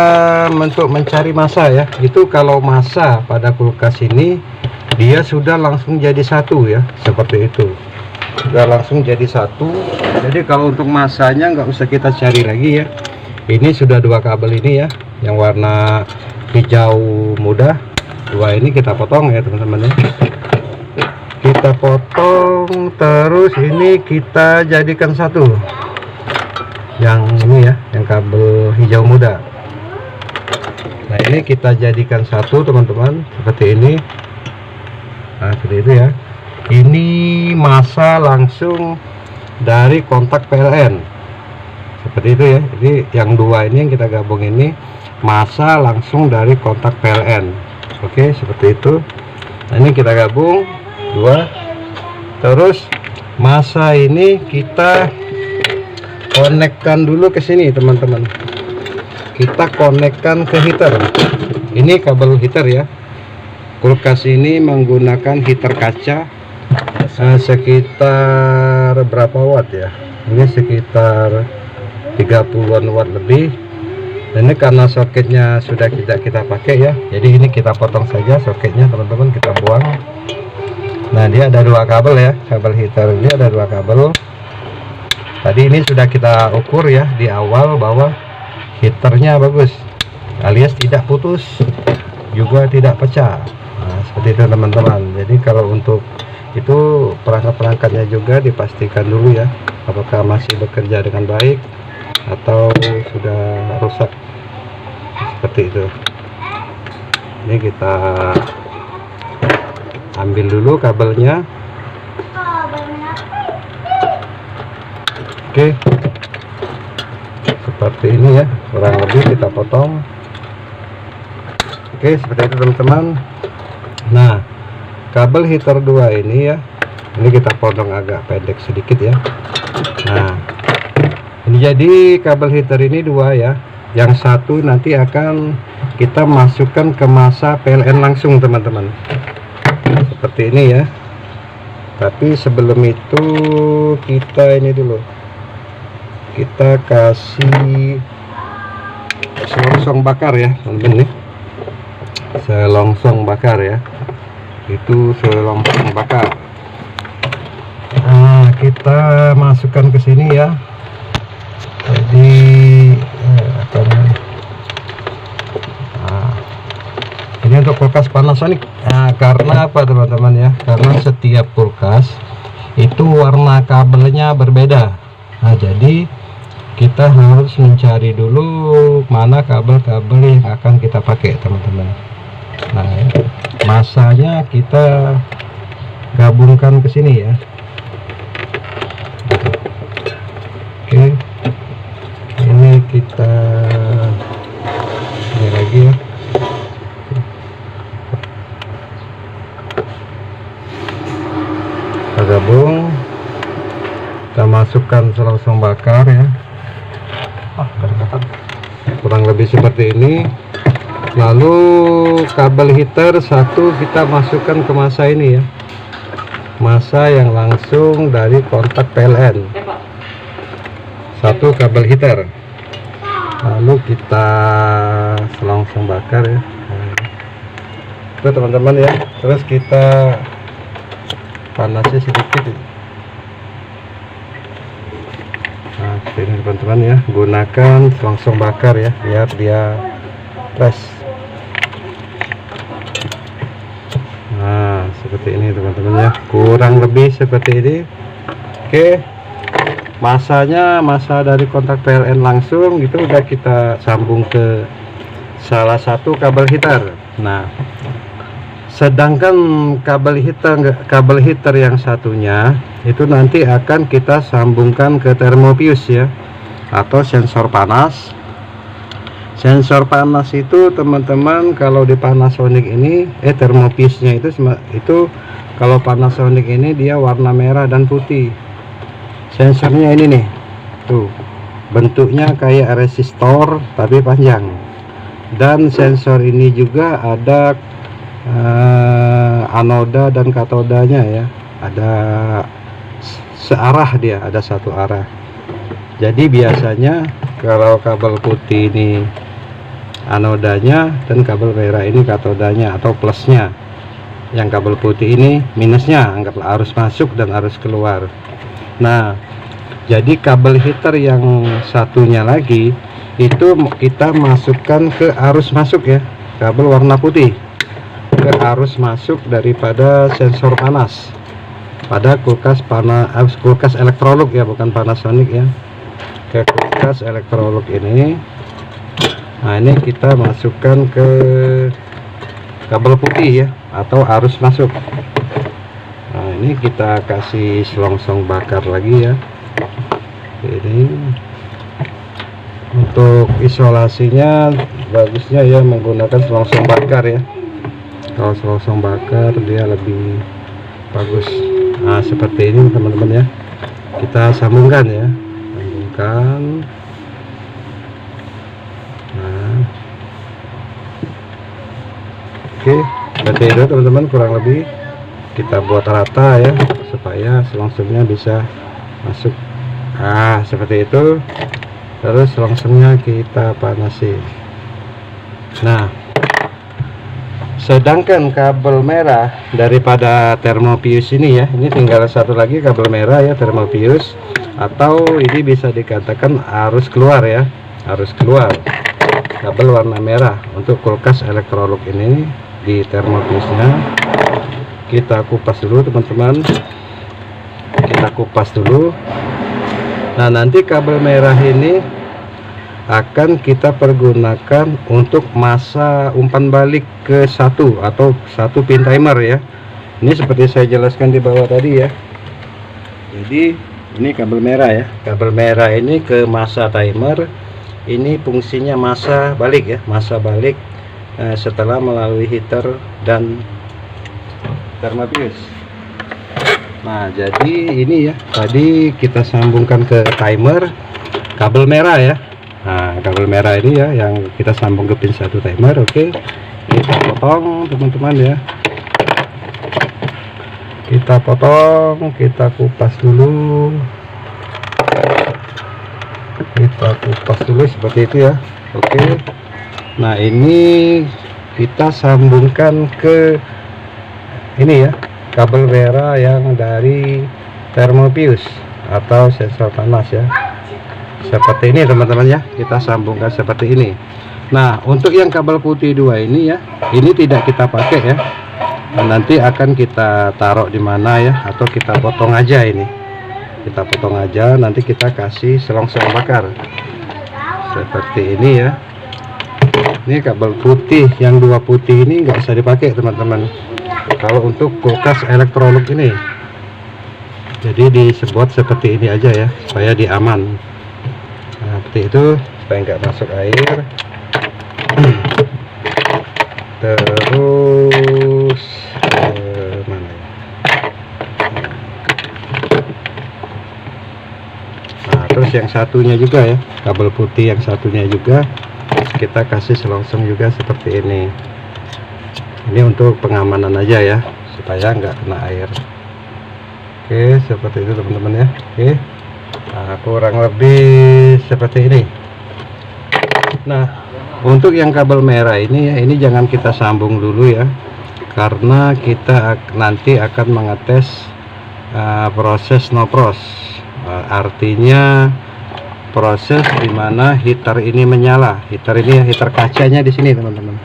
untuk mencari massa ya, itu kalau massa pada kulkas ini dia sudah langsung jadi satu ya, seperti itu, sudah langsung jadi satu. Jadi kalau untuk massanya nggak usah kita cari lagi ya, ini sudah 2 kabel ini ya, yang warna hijau muda, 2 ini kita potong ya teman-teman ya, kita potong, terus ini kita jadikan satu, yang ini ya, yang kabel hijau muda. Nah ini kita jadikan satu teman-teman, seperti ini. Nah seperti itu ya, ini massa langsung dari kontak PLN, seperti itu ya. Jadi yang 2 ini yang kita gabung ini massa langsung dari kontak PLN. Oke, seperti itu. Nah ini kita gabung 2, terus massa ini kita konekkan dulu ke sini teman-teman, kita konekkan ke heater. Ini kabel heater ya, kulkas ini menggunakan heater kaca sekitar berapa watt ya, ini sekitar 30-an watt lebih. Dan ini karena soketnya sudah kita pakai ya, jadi ini kita potong saja soketnya teman-teman, kita buang. Nah dia ada 2 kabel ya, kabel heater ini ada 2 kabel. Tadi ini sudah kita ukur ya di awal bahwa heaternya bagus, alias tidak putus juga tidak pecah. Nah seperti itu teman-teman. Jadi kalau untuk itu perangkat-perangkatnya juga dipastikan dulu ya, apakah masih bekerja dengan baik atau sudah rusak, seperti itu. Ini kita ambil dulu kabelnya. Oke, seperti ini ya, kurang lebih kita potong. Oke, seperti itu teman-teman. Nah kabel heater 2 ini ya, ini kita potong agak pendek sedikit ya. Nah ini jadi kabel heater ini 2 ya, yang satu nanti akan kita masukkan ke massa PLN langsung teman-teman, seperti ini ya. Tapi sebelum itu kita ini dulu, kita kasih selongsong bakar ya teman-teman nih, selongsong bakar ya, itu selongsong bakar. Nah kita masukkan ke sini ya. Jadi ini untuk kulkas Panasonic. Nah, karena apa teman-teman ya, karena setiap kulkas itu warna kabelnya berbeda. Nah jadi kita harus mencari dulu mana kabel-kabel yang akan kita pakai teman-teman. Nah massanya kita gabungkan ke sini ya. Oke, ini kita ini lagi ya. Kita gabung, kita masukkan selongsong bakar ya. Kurang lebih seperti ini. Lalu kabel heater 1 kita masukkan ke massa ini ya, massa yang langsung dari kontak PLN. 1 kabel heater, lalu kita selongsong bakar ya. Itu teman-teman ya. Terus kita panasnya sedikit. Nah ini teman-teman ya, gunakan selongsong bakar ya biar dia fresh. Nah seperti ini teman-teman ya, kurang lebih seperti ini. Oke, massanya massa dari kontak PLN langsung gitu udah kita sambung ke salah satu kabel heater. Nah, sedangkan kabel heater yang satunya itu nanti akan kita sambungkan ke thermofuse ya, atau sensor panas. Sensor panas itu teman-teman kalau di Panasonic ini thermofuse-nya itu kalau Panasonic ini dia warna merah dan putih. Sensornya ini nih, tuh bentuknya kayak resistor tapi panjang. Dan sensor ini juga ada anoda dan katodanya ya, ada searah, dia ada satu arah. Jadi biasanya kalau kabel putih ini anodanya dan kabel merah ini katodanya atau plusnya, yang kabel putih ini minusnya, anggaplah arus masuk dan arus keluar. Nah, jadi kabel heater yang satunya lagi itu kita masukkan ke arus masuk ya, kabel warna putih ke arus masuk daripada sensor panas pada kulkas kulkas Electrolux ya, bukan Panasonic ya, ke kulkas Electrolux ini. Nah, ini kita masukkan ke kabel putih ya, atau arus masuk. Nah, ini kita kasih selongsong bakar lagi ya. Ini untuk isolasinya bagusnya ya menggunakan selongsong bakar ya. Kalau selongsong bakar dia lebih bagus. Nah, seperti ini teman-teman ya, kita sambungkan ya, sambungkan. Nah, oke, seperti itu teman-teman, kurang lebih kita buat rata ya supaya selongsongnya bisa masuk. Nah, seperti itu. Terus selongsongnya kita panasi. Nah, sedangkan kabel merah daripada thermofuse ini ya, ini tinggal satu lagi kabel merah ya, thermofuse, atau ini bisa dikatakan arus keluar ya, arus keluar kabel warna merah untuk kulkas Electrolux ini. Di thermofuse-nya kita kupas dulu teman-teman, kita kupas dulu. Nah, nanti kabel merah ini akan kita pergunakan untuk masa umpan balik ke satu atau satu pin timer ya. Ini seperti saya jelaskan di bawah tadi ya. Jadi ini kabel merah ya, kabel merah ini ke masa timer. Ini fungsinya masa balik ya, masa balik setelah melalui heater dan thermofuse. Nah, jadi ini ya, tadi kita sambungkan ke timer kabel merah ya. Nah, kabel merah ini ya yang kita sambung ke pin 1 timer. Oke, kita potong teman-teman ya, kita potong, kita kupas dulu, seperti itu ya. Oke, nah ini kita sambungkan ke ini ya, kabel merah yang dari thermofuse atau sensor panas ya, seperti ini teman-teman ya, kita sambungkan seperti ini. Nah, untuk yang kabel putih 2 ini ya, ini tidak kita pakai ya. Nah, nanti akan kita taruh di mana ya, atau kita potong aja ini, kita potong aja, nanti kita kasih selongsong bakar seperti ini ya. Ini kabel putih, yang 2 putih ini nggak usah dipakai teman-teman kalau untuk kulkas Electrolux ini. Jadi dibuat seperti ini aja ya, supaya dia aman. Nah, seperti itu supaya nggak masuk air. Terus mana ya? Nah, terus yang satunya juga ya, kabel putih yang satunya juga kita kasih selongsong juga seperti ini. Ini untuk pengamanan aja ya, supaya nggak kena air. Oke, seperti itu teman-teman ya. Oke, nah, kurang lebih seperti ini. Nah, untuk yang kabel merah ini ya, ini jangan kita sambung dulu ya, karena kita nanti akan mengetes proses no-pros. Artinya proses dimana heater ini menyala. Heater ini ya, heater kacanya di sini teman-teman.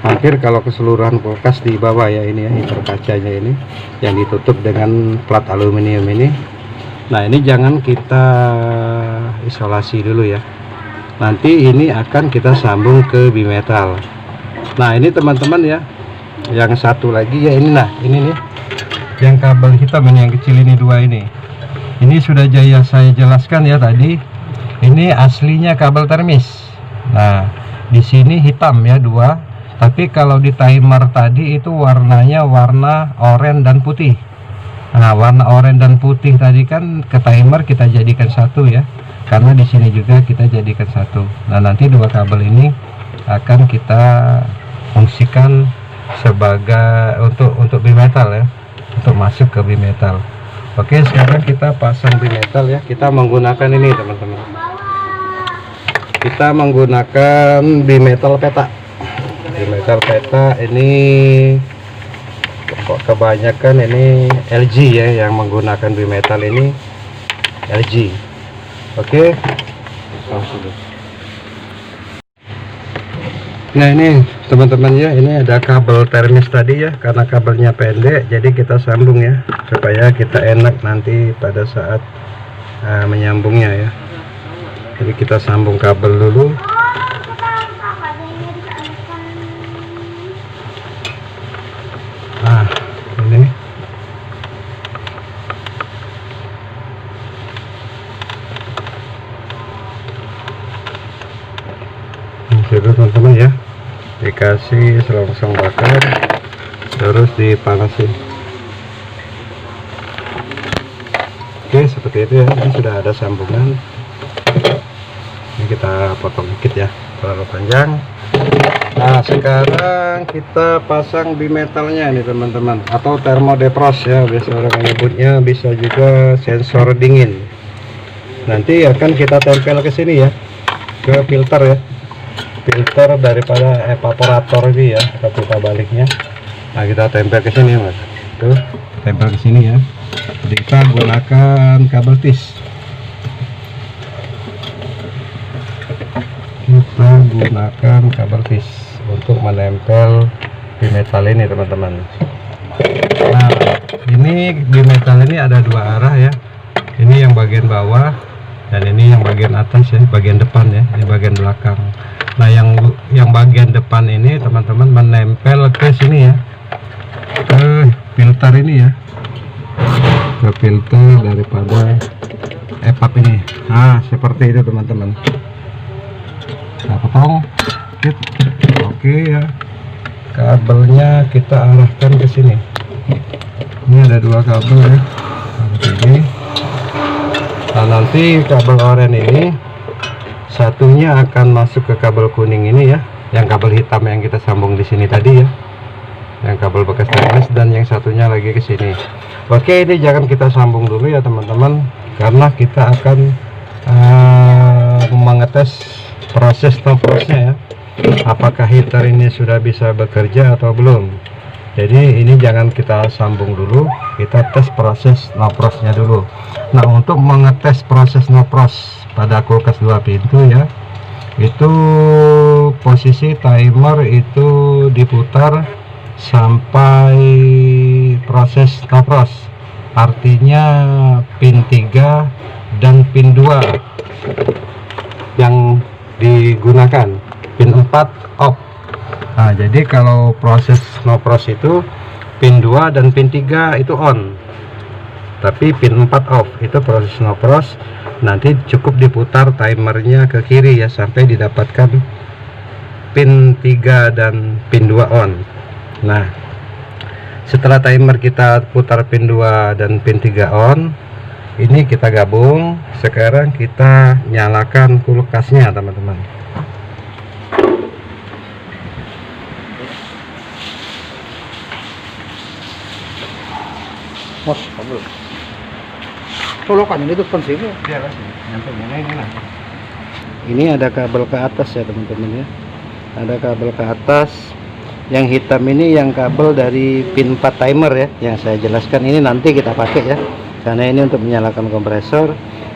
Hampir kalau keseluruhan kulkas di bawah ya, ini ya heater kacanya ini yang ditutup dengan plat aluminium ini. Nah, ini jangan kita isolasi dulu ya. nanti ini akan kita sambung ke bimetal. Nah ini teman-teman ya, yang satu lagi ya, ini. Nah ini nih yang kabel hitam ini, yang kecil ini, dua ini sudah saya jelaskan ya tadi. Ini aslinya kabel termis. Nah di sini hitam ya, dua, tapi kalau di timer tadi itu warnanya warna oranye dan putih. Nah warna oranye dan putih tadi kan ke timer kita jadikan satu ya, karena di sini juga kita jadikan satu. Nah nanti dua kabel ini akan kita fungsikan sebagai untuk bimetal ya, untuk masuk ke bimetal. Oke, sekarang kita pasang bimetal ya. Kita menggunakan ini teman-teman, kita menggunakan bimetal peta. Bimetal peta ini kebanyakan ini LG ya, yang menggunakan bimetal ini LG. Oke, nah ini teman-teman ya, ini ada kabel termis tadi ya, karena kabelnya pendek jadi kita sambung ya, supaya kita enak nanti pada saat menyambungnya ya. Jadi kita sambung kabel dulu. Nah ini teman-teman ya, dikasih selongsong bakar terus dipanasin. Oke seperti itu ya, ini sudah ada sambungan. Ini kita potong dikit ya, terlalu panjang. Nah sekarang kita pasang bimetalnya nih teman-teman, atau thermodefrost ya biasa orang menyebutnya, bisa juga sensor dingin. Nanti akan kita tempel ke sini ya, ke filter ya, filter daripada evaporator ini ya, atau pita baliknya. Nah kita tempel ke sini mas, tuh tempel ke sini ya. Jadi kita gunakan kabel tis, untuk menempel bimetal ini teman-teman. Nah ini bimetal ini ada dua arah ya, ini yang bagian bawah dan ini yang bagian atas ya, bagian depan ya, ini bagian belakang. Nah yang bagian depan ini teman-teman menempel ke sini ya, ke filter ini ya, ke filter daripada EPAP ini. Nah seperti itu teman-teman. Nah potong dikit. Oke ya, kabelnya kita arahkan ke sini. Ini ada dua kabel ya, seperti ini. Nah nanti kabel oranye ini satunya akan masuk ke kabel kuning ini ya, yang kabel hitam yang kita sambung di sini tadi ya, yang kabel bekas termis, dan yang satunya lagi ke sini. Oke, ini jangan kita sambung dulu ya teman-teman, karena kita akan mengetes proses no-prosnya ya, apakah heater ini sudah bisa bekerja atau belum. Jadi ini jangan kita sambung dulu, kita tes proses no-prosnya dulu. Nah untuk mengetes proses no-pros pada kulkas 2 pintu ya, itu posisi timer itu diputar sampai proses no-pros, artinya pin 3 dan pin 2 yang digunakan, pin 4 off. Nah jadi kalau proses no-pros itu pin 2 dan pin 3 itu on, tapi pin 4 off. Itu proses no-pros. Nanti cukup diputar timernya ke kiri ya, sampai didapatkan pin 3 dan pin 2 on. Nah setelah timer kita putar pin 2 dan pin 3 on, ini kita gabung. Sekarang kita nyalakan kulkasnya teman-teman. Mas, kabel. Colokan ini tuh pensimu. Iya, nyampe ini lah. Ini ada kabel ke atas ya teman-teman ya, ada kabel ke atas. Yang hitam ini yang kabel dari pin 4 timer ya, yang saya jelaskan ini nanti kita pakai ya, karena ini untuk menyalakan kompresor.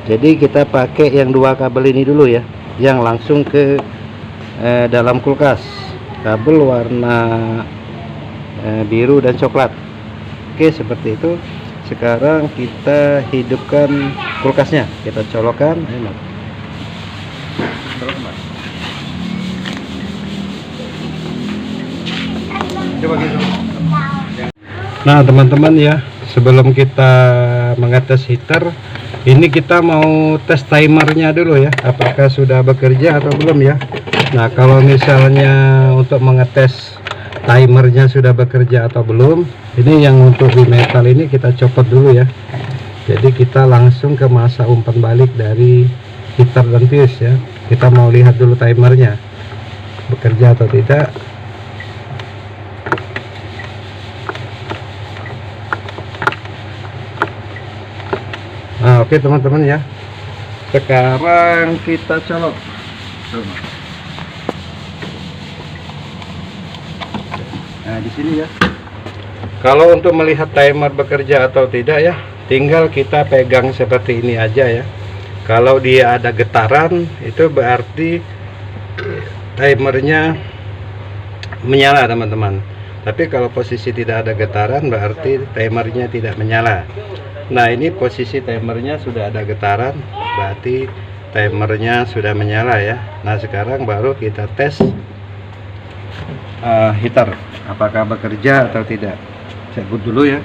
Jadi kita pakai yang dua kabel ini dulu ya, yang langsung ke dalam kulkas, kabel warna biru dan coklat. Oke seperti itu. Sekarang kita hidupkan kulkasnya, kita colokkan. Nah teman-teman ya, sebelum kita mengetes heater, ini kita mau tes timernya dulu ya, apakah sudah bekerja atau belum ya. Nah kalau misalnya untuk mengetes timernya sudah bekerja atau belum, ini yang untuk bimetal ini kita copot dulu ya. Jadi kita langsung ke masa umpan balik dari heater dan fuse ya. Kita mau lihat dulu timernya bekerja atau tidak. Nah, oke teman-teman ya. Sekarang kita colok. Nah, di sini ya. Kalau untuk melihat timer bekerja atau tidak ya, tinggal kita pegang seperti ini aja ya. Kalau dia ada getaran, itu berarti timernya menyala teman-teman. Tapi kalau posisi tidak ada getaran, berarti timernya tidak menyala. Nah ini posisi timernya sudah ada getaran, berarti timernya sudah menyala ya. Nah sekarang baru kita tes heater, apakah bekerja atau tidak. Cabut dulu ya,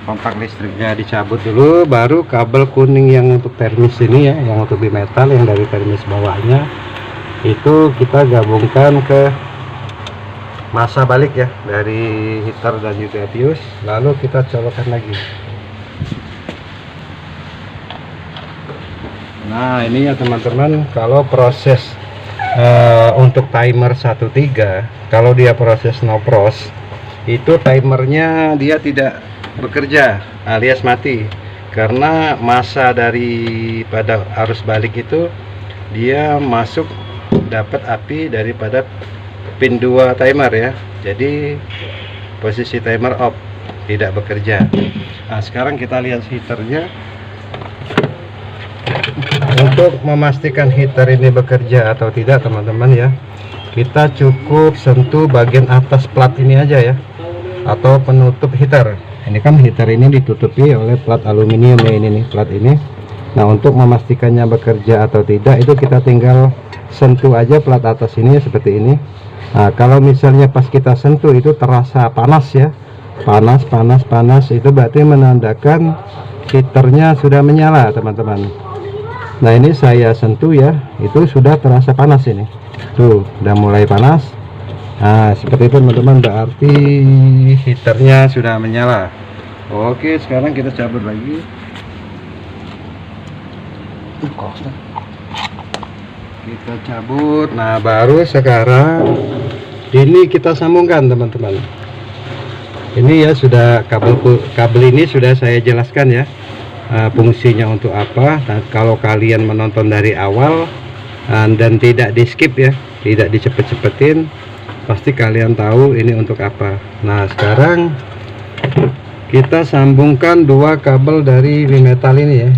kontak listriknya dicabut dulu, baru kabel kuning yang untuk termis ini ya, yang untuk bimetal yang dari termis bawahnya itu kita gabungkan ke masa balik ya, dari heater dan juga fuse, lalu kita colokkan lagi. Nah ini ya teman-teman, kalau proses untuk timer 13, kalau dia proses no frost, itu timernya dia tidak bekerja alias mati, karena masa daripada arus balik itu dia masuk dapat api daripada pin 2 timer ya. Jadi posisi timer off, tidak bekerja. Nah sekarang kita lihat heaternya. Untuk memastikan heater ini bekerja atau tidak teman-teman ya, kita cukup sentuh bagian atas plat ini aja ya, atau penutup heater. Ini kan heater ini ditutupi oleh plat aluminium ya, ini nih plat ini. Nah untuk memastikannya bekerja atau tidak, itu kita tinggal sentuh aja plat atas ini seperti ini. Nah kalau misalnya pas kita sentuh itu terasa panas ya, panas, itu berarti menandakan heaternya sudah menyala teman-teman. Nah ini saya sentuh ya, itu sudah terasa panas ini, tuh udah mulai panas. Nah seperti itu teman-teman, berarti heaternya sudah menyala. Oke sekarang kita cabut lagi. Kita cabut. Nah baru sekarang ini kita sambungkan teman-teman. Ini ya sudah kabel ini sudah saya jelaskan ya, fungsinya untuk apa. Nah, kalau kalian menonton dari awal dan tidak di skip ya, tidak dicepet-cepetin, pasti kalian tahu ini untuk apa. Nah sekarang kita sambungkan dua kabel dari bimetal ini ya.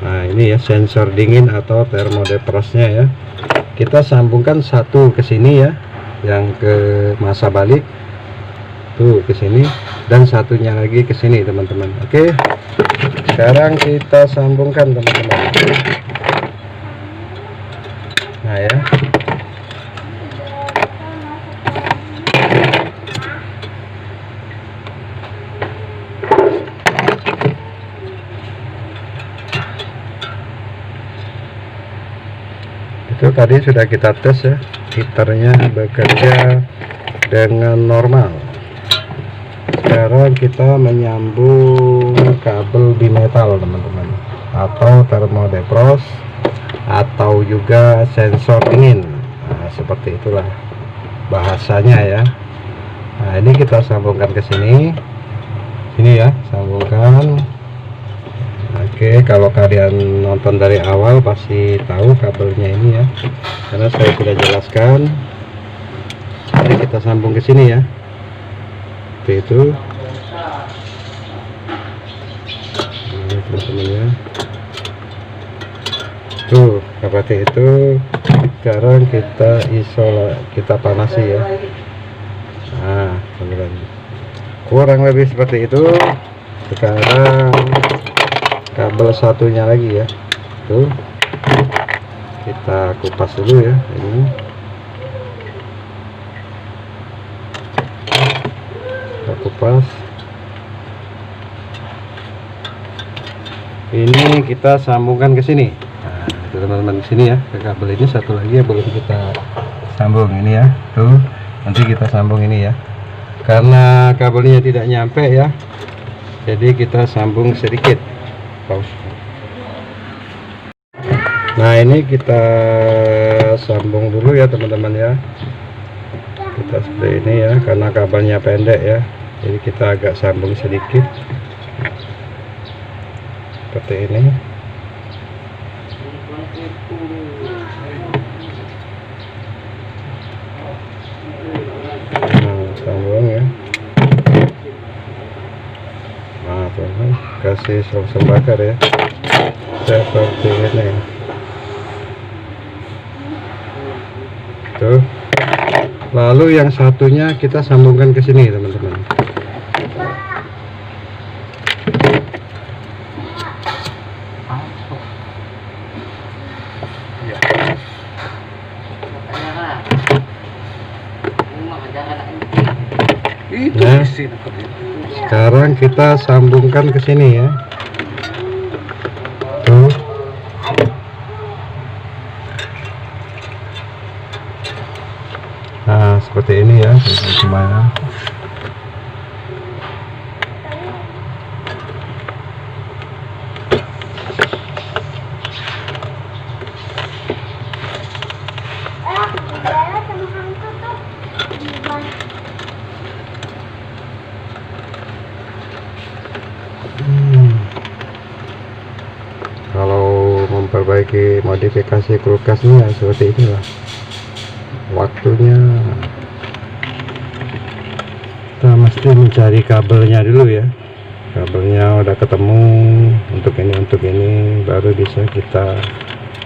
Nah ini ya sensor dingin atau thermodefrostnya ya, kita sambungkan satu ke sini ya, yang ke masa balik tuh ke sini, dan satunya lagi ke sini teman-teman. Oke sekarang kita sambungkan teman-teman. Nah ya, itu tadi sudah kita tes ya, heaternya bekerja dengan normal. Sekarang kita menyambung kabel bimetal teman-teman, atau thermodefrost, atau juga sensor dingin. Nah, seperti itulah bahasanya ya. Nah ini kita sambungkan ke sini ya, sambungkan. Oke kalau kalian nonton dari awal pasti tahu kabelnya ini ya, karena saya sudah jelaskan. Jadi kita sambung ke sini ya, seperti itu. Ini teman-teman ya, tuh seperti itu. Sekarang kita kita panasi ya. Nah teman-teman, kurang lebih seperti itu. Sekarang kabel satunya lagi ya, Tuh, kita kupas dulu ya ini. Kita kupas. Ini kita sambungkan ke sini. Nah, teman-teman di sini ya, ke kabel ini satu lagi ya belum kita sambung ini ya. Tuh, nanti kita sambung ini ya. Karena kabelnya tidak nyampe ya, jadi kita sambung sedikit. Pause. Nah, ini kita sambung dulu ya teman-teman ya. Kita seperti ini ya, karena kabelnya pendek ya, jadi kita agak sambung sedikit seperti ini. Nah, sambung ya. Nah, teman-teman, kasih saus bakar ya, seperti ini. Tuh. Lalu yang satunya kita sambungkan ke sini teman-teman. Nah, sekarang kita sambungkan ke sini ya. Tuh. Nah, seperti ini ya semuanya. Kalau memperbaiki modifikasi kulkasnya seperti inilah waktunya. Kita mesti mencari kabelnya dulu ya. Kabelnya udah ketemu untuk ini baru bisa kita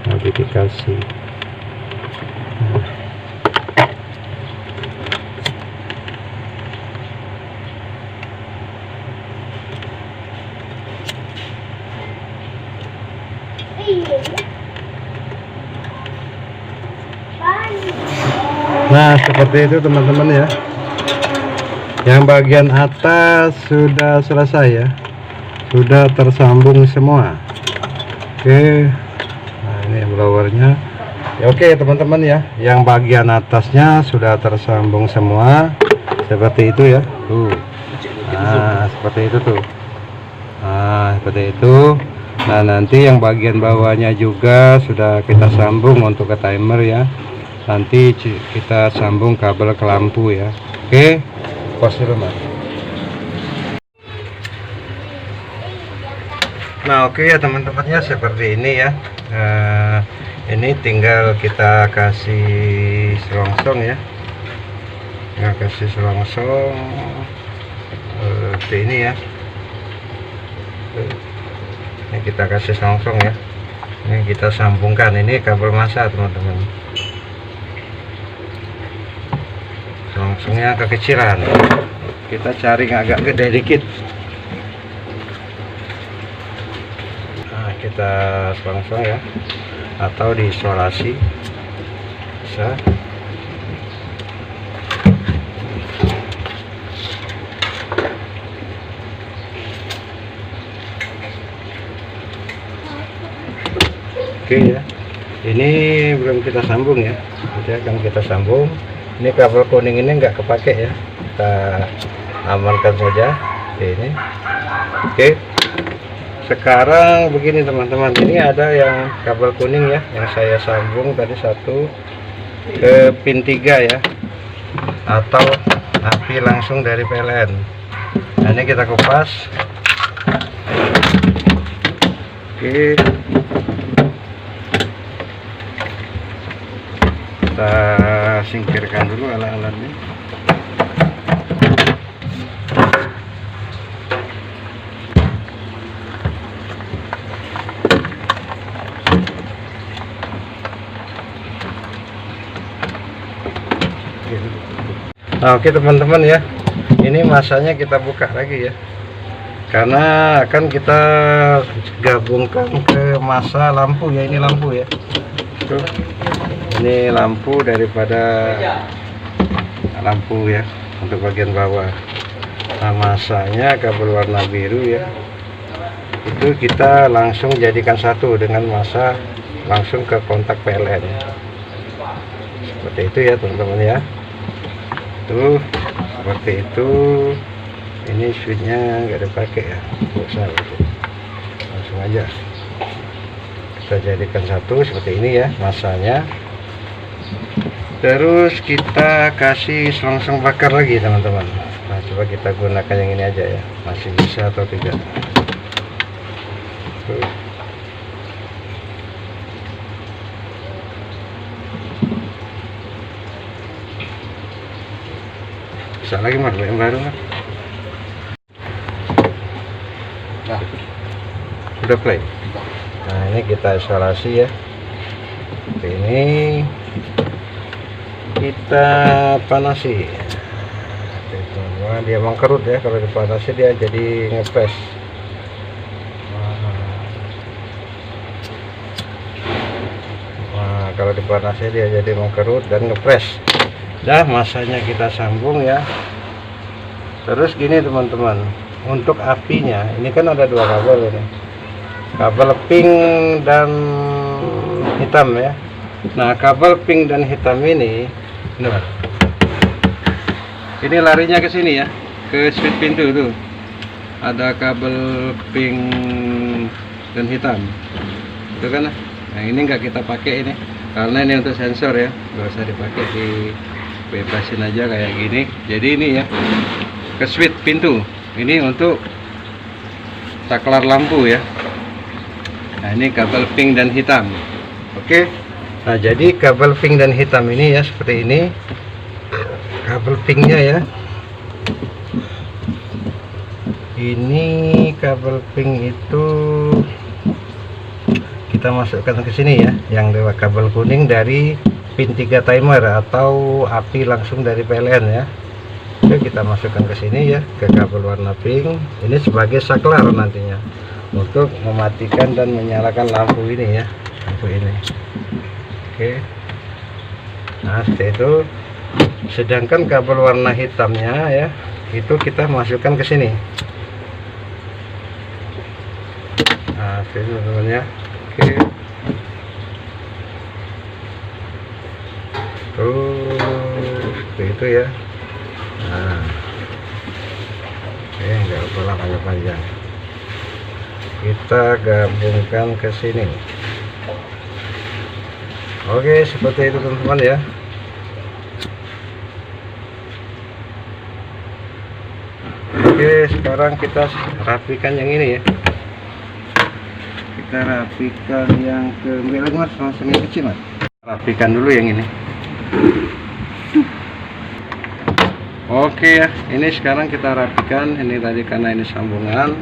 modifikasi. Nah, seperti itu teman-teman ya. Yang bagian atas sudah selesai ya, sudah tersambung semua. Oke, nah ini blowernya ya. Oke teman-teman ya, yang bagian atasnya sudah tersambung semua seperti itu ya. Tuh, nah seperti itu tuh. Nah seperti itu. Nah nanti yang bagian bawahnya juga sudah kita sambung untuk ke timer ya. Nanti kita sambung kabel ke lampu ya. Oke, pause dulu mas. Nah oke ya teman-temannya, seperti ini ya. Ini tinggal kita kasih selongsong ya. Nah, kasih selongsong seperti ini ya. Ini kita kasih selongsong ya. Ini kita sambungkan, ini kabel massa teman-teman. Selongsongnya kekecilan, kita cari yang agak gede dikit. Nah kita selongsong ya, atau diisolasi bisa. Oke ya, ini belum kita sambung ya, nanti akan kita sambung. Ini kabel kuning ini nggak kepake ya, kita amankan saja ini. Oke, sekarang begini teman-teman, ini ada yang kabel kuning ya, yang saya sambung tadi satu ke pin 3 ya, atau api langsung dari PLN. Nah ini kita kupas. Oke, kita singkirkan dulu alat-alatnya. Nah oke teman-teman ya, ini masanya kita buka lagi ya. karena akan kita gabungkan ke masa lampu ya. Ini lampu ya. Tuh. Ini lampu daripada lampu ya untuk bagian bawah. Nah, masanya kabel warna biru ya. Itu kita langsung jadikan satu dengan masa langsung ke kontak PLN. Seperti itu ya teman-teman ya. Tuh, seperti itu. Ini switchnya nggak dipakai ya, bosan. Langsung aja kita jadikan satu seperti ini ya masanya. Terus kita kasih selongsong bakar lagi teman-teman. Nah, coba kita gunakan yang ini aja ya, masih bisa atau tidak. Tuh. Bisa lagi mas, yang baru mas. Nah, udah play. Nah, ini kita isolasi ya. Seperti ini kita panasi. Nah, dia mengkerut ya, kalau dipanasi dia jadi ngepres. Nah, kalau dipanasi dia jadi mengkerut dan ngepres. Dah, masanya kita sambung ya. Terus gini teman-teman, untuk apinya ini kan ada dua kabel ini, kabel pink dan hitam ya. Nah, kabel pink dan hitam ini larinya ke sini ya, ke switch pintu tuh ada kabel pink dan hitam itu kan. Nah, ini nggak kita pakai ini karena ini untuk sensor ya, nggak usah dipakai, dibebasin aja kayak gini. Jadi ini ya ke switch pintu, ini untuk saklar lampu ya. Nah, ini kabel pink dan hitam. Oke. Nah, jadi kabel pink dan hitam ini ya seperti ini. Kabel pinknya ya. Ini kabel pink itu kita masukkan ke sini ya. Yang lewat kabel kuning dari pin 3 timer atau api langsung dari PLN ya. Oke, kita masukkan ke sini ya, ke kabel warna pink. Ini sebagai saklar nantinya untuk mematikan dan menyalakan lampu ini ya, lampu ini. Oke. Nah, seperti itu. Sedangkan kabel warna hitamnya ya, itu kita masukkan ke sini. Nah, sini teman-teman ya. Oke. Tuh, seperti itu ya. Nah, oke, nggak usah panjang-panjang. Kita gabungkan ke sini. Oke, seperti itu teman-teman ya. Oke, sekarang kita rapikan yang ini ya. Kita rapikan yang ke belakang mas, langsung yang kecil mas. Rapikan dulu yang ini. Oke ya, ini sekarang kita rapikan. Ini tadi karena ini sambungan,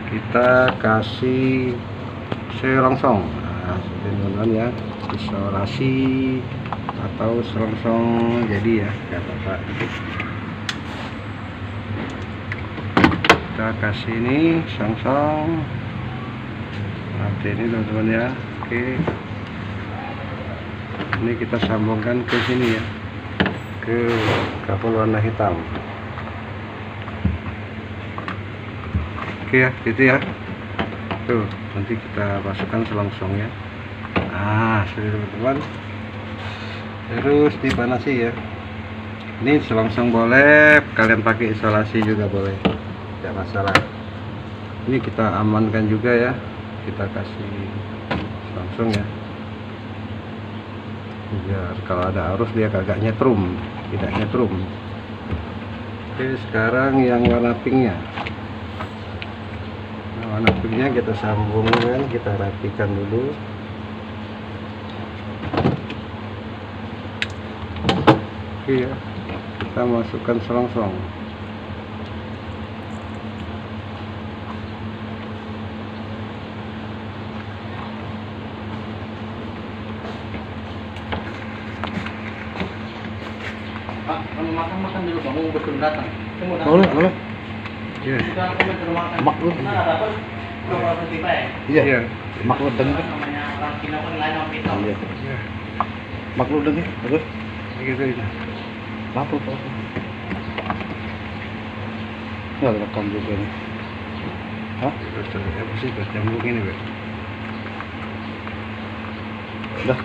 kita kasih selongsong. Nah, teman-teman ya, isolasi atau selongsong jadi ya, kata Pak. Kita kasih ini selongsong nanti ini teman-teman ya. Oke, ini kita sambungkan ke sini ya, ke kabel warna hitam. Oke ya, gitu ya. Tuh, nanti kita masukkan selongsongnya. Nah, sudah teman-teman. Terus dipanasi ya. Ini selongsong boleh, kalian pakai isolasi juga boleh, tidak masalah. Ini kita amankan juga ya, kita kasih selongsong ya, biar kalau ada arus dia kagak nyetrum, tidak nyetrum. Oke, sekarang yang warna pinknya. Nah, warna pinknya kita sambungkan, kita rapikan dulu. Oke ya, kita masukkan selongsong. Pak, kamu makan dulu, kamu belum datang. Boleh. Iya. Maklum. Iya. Iya. Maklum dengan. Iya. Iya. Maklum dengan. Terus. Gitu itu. Apa? Ya rekam juga nih. Hah? Terus apa sih buat nyambung ini, Pak? Udah.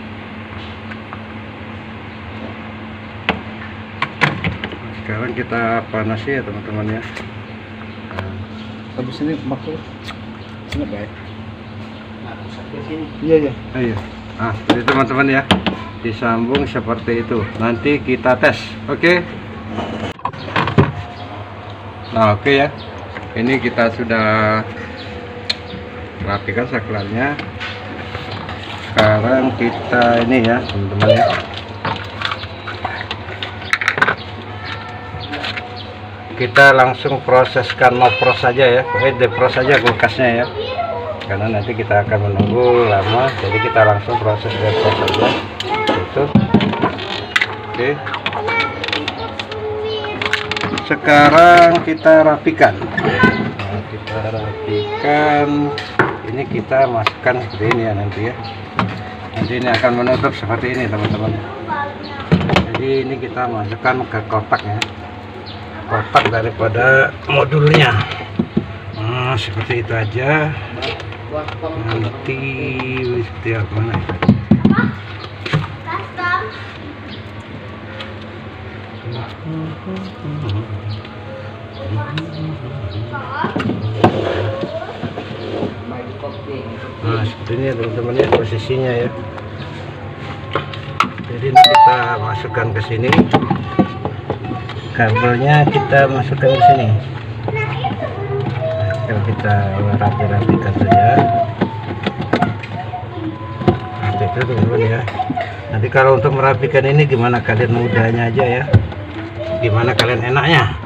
Sekarang kita panasi ya teman-teman ya. Habis ini maklum. Sini baik. Iya iya. Ayo. Ah, jadi teman-teman ya. Disambung seperti itu. Nanti kita tes. Oke. Nah, oke ya. Ini kita sudah rapikan saklarnya. Sekarang kita ini ya, teman-teman ya. Kita langsung proseskan mopros saja ya, depros saja kulkasnya ya, karena nanti kita akan menunggu lama, jadi kita langsung proses depros saja itu. Oke, sekarang kita rapikan. Nah, kita rapikan, ini kita masukkan seperti ini ya nanti ya, nanti ini akan menutup seperti ini teman-teman. Jadi ini kita masukkan ke kotaknya, kotak daripada modulnya. Nah, seperti itu aja. Nanti seperti apa nih? Nah, seperti ini ya teman-teman ya posisinya ya. Jadi ini kita masukkan ke sini. Kabelnya kita masukkan ke sini. Nah, kita rapikan saja. Nah, itu teman-teman ya. Nanti kalau untuk merapikan ini gimana kalian mudahnya aja ya, gimana kalian enaknya.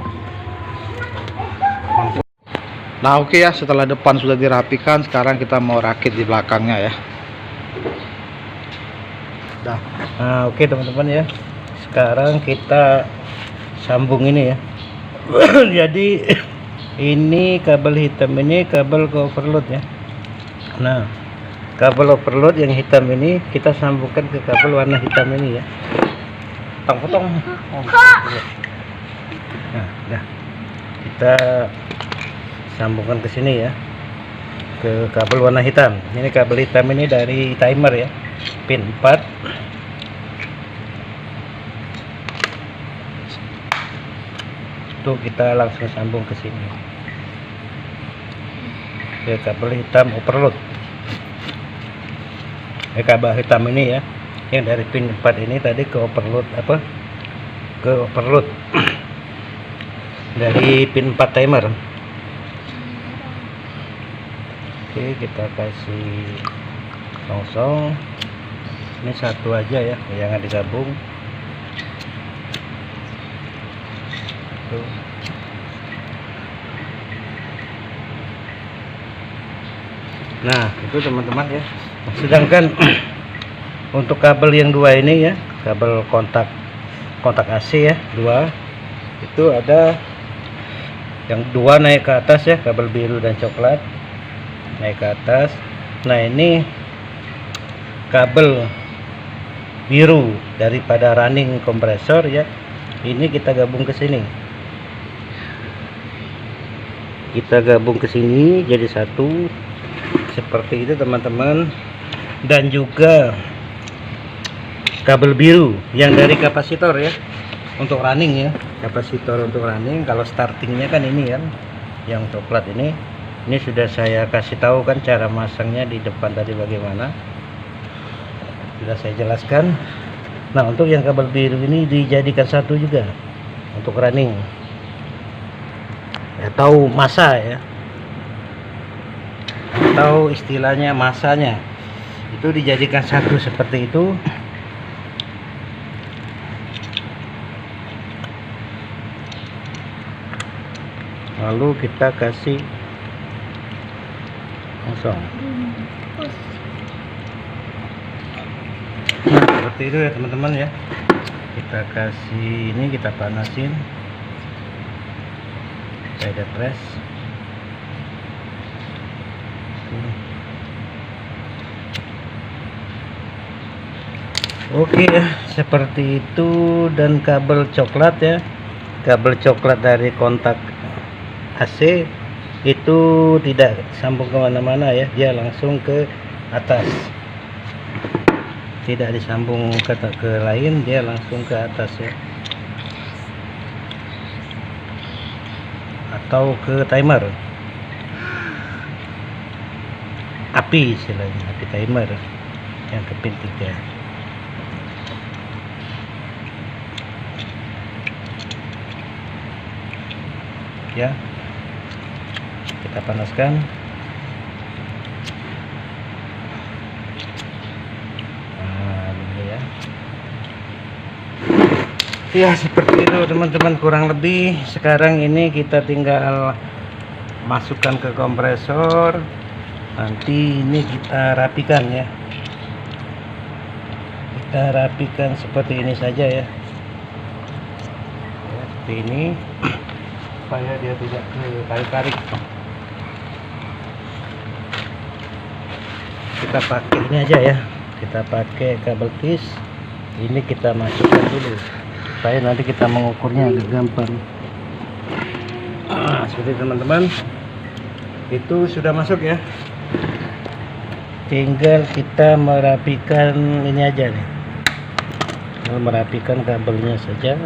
Nah oke ya, setelah depan sudah dirapikan, sekarang kita mau rakit di belakangnya ya. Nah oke teman-teman ya, sekarang kita sambung ini ya. Jadi ini kabel hitam ini kabel ke overload ya. Nah kabel overload yang hitam ini kita sambungkan ke kabel warna hitam ini ya. Potong. Nah udah, kita sambungkan ke sini ya, ke kabel warna hitam. Ini kabel hitam ini dari timer ya, pin 4. Tuh kita langsung sambung ke sini ke kabel hitam overload. Kabel hitam ini ya, yang dari pin 4 ini tadi ke overload apa? Ke overload dari pin 4 timer. Oke, kita kasih songsong. Ini satu aja ya, jangan digabung. Tuh. Nah itu teman-teman ya. Sedangkan untuk kabel yang dua ini ya, kabel kontak AC ya, dua itu ada yang dua naik ke atas ya, kabel biru dan coklat naik ke atas. Nah ini kabel biru daripada running kompresor ya, ini kita gabung ke sini, kita gabung ke sini jadi satu seperti itu teman-teman. Dan juga kabel biru yang dari kapasitor ya, untuk running ya, kapasitor untuk running. Kalau startingnya kan ini kan yang coklat ini sudah saya kasih tahu kan cara masangnya di depan tadi bagaimana, sudah saya jelaskan. Nah untuk yang kabel biru ini dijadikan satu juga untuk running atau masa ya, atau istilahnya masanya itu dijadikan satu seperti itu. Lalu kita kasih kosong. Nah seperti itu ya teman-teman ya, kita kasih ini, kita panasin, ada press. Oke ya, seperti itu. Dan kabel coklat ya, kabel coklat dari kontak AC itu tidak sambung kemana-mana ya, dia langsung ke atas, tidak disambung ke lain, dia langsung ke atas ya, atau ke timer api istilahnya, api timer yang ke pin 3. Ya, kita panaskan. Nah, ini ya. Ya, seperti itu teman-teman, kurang lebih. Sekarang ini kita tinggal masukkan ke kompresor. Nanti ini kita rapikan ya. Kita rapikan seperti ini saja ya. Seperti ini, supaya dia tidak tarik-tarik. Kita pakai ini aja ya, kita pakai kabel tis ini, kita masukkan dulu supaya nanti kita mengukurnya agak gampang. Seperti teman-teman, itu sudah masuk ya, tinggal kita merapikan ini aja nih, merapikan kabelnya saja.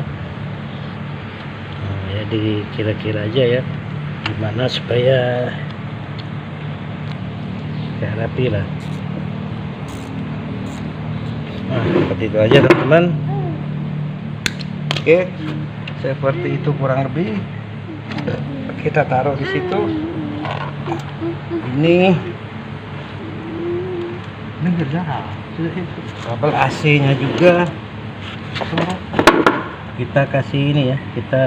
Ya, dikira-kira aja ya, gimana supaya kayak rapi lah. Nah, seperti itu aja teman-teman. Oke, seperti itu kurang lebih. Kita taruh di situ. Ini kabel AC-nya juga kita kasih ini ya, kita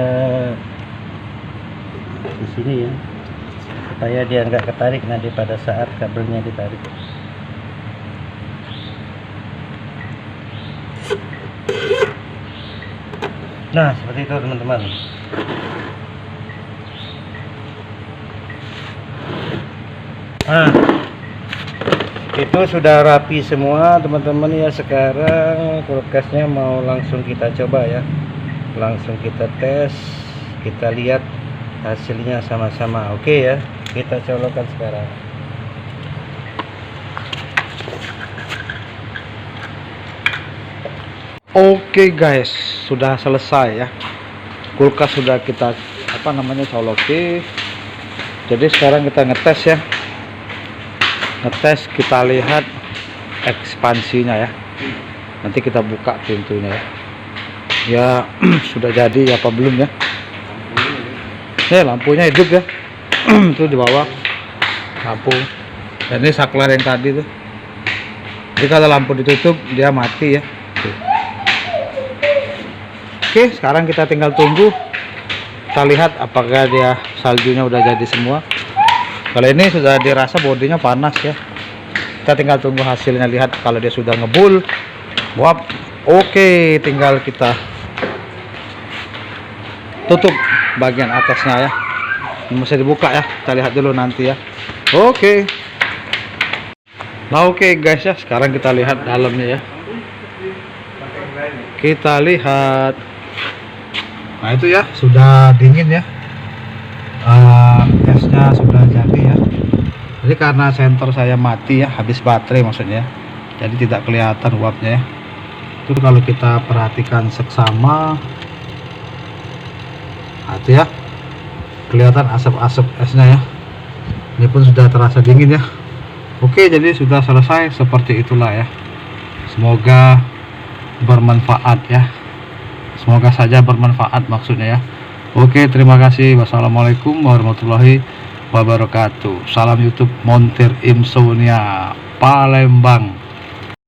di sini ya, supaya dia nggak ketarik nanti pada saat kabelnya ditarik. Nah, seperti itu teman-teman. Nah, itu sudah rapi semua teman-teman ya. Sekarang kulkasnya mau langsung kita coba ya, langsung kita tes, kita lihat hasilnya sama-sama. Oke ya, kita colokkan sekarang. Oke guys, sudah selesai ya, kulkas sudah kita coloki. Jadi sekarang kita ngetes ya, ngetes, kita lihat ekspansinya ya. Nanti kita buka pintunya ya. Sudah jadi apa belum ya? Lampunya hidup ya. Itu di bawah lampu. Dan ini saklar yang tadi tuh. Jadi kalau lampu ditutup dia mati ya. Oke, sekarang kita tinggal tunggu. Kita lihat apakah dia saljunya udah jadi semua. Kalau ini sudah dirasa bodinya panas ya. Kita tinggal tunggu hasilnya, lihat kalau dia sudah ngebul. Wap. Oke, tinggal kita tutup bagian atasnya ya. Ini masih dibuka ya. Kita lihat dulu nanti ya. Oke. Nah, oke guys ya, sekarang kita lihat dalamnya ya. Kita lihat. Nah, itu ya, sudah dingin ya. Esnya sudah jadi ya. Jadi karena senter saya mati ya, habis baterai maksudnya, jadi tidak kelihatan uapnya ya. Itu kalau kita perhatikan seksama, nah, itu ya, kelihatan asap-asap esnya ya. Ini pun sudah terasa dingin ya. Oke, jadi sudah selesai. Seperti itulah ya. Semoga bermanfaat ya. Semoga saja bermanfaat maksudnya ya. Oke, terima kasih. Wassalamualaikum warahmatullahi wabarakatuh. Salam YouTube Montir Insomnia Palembang.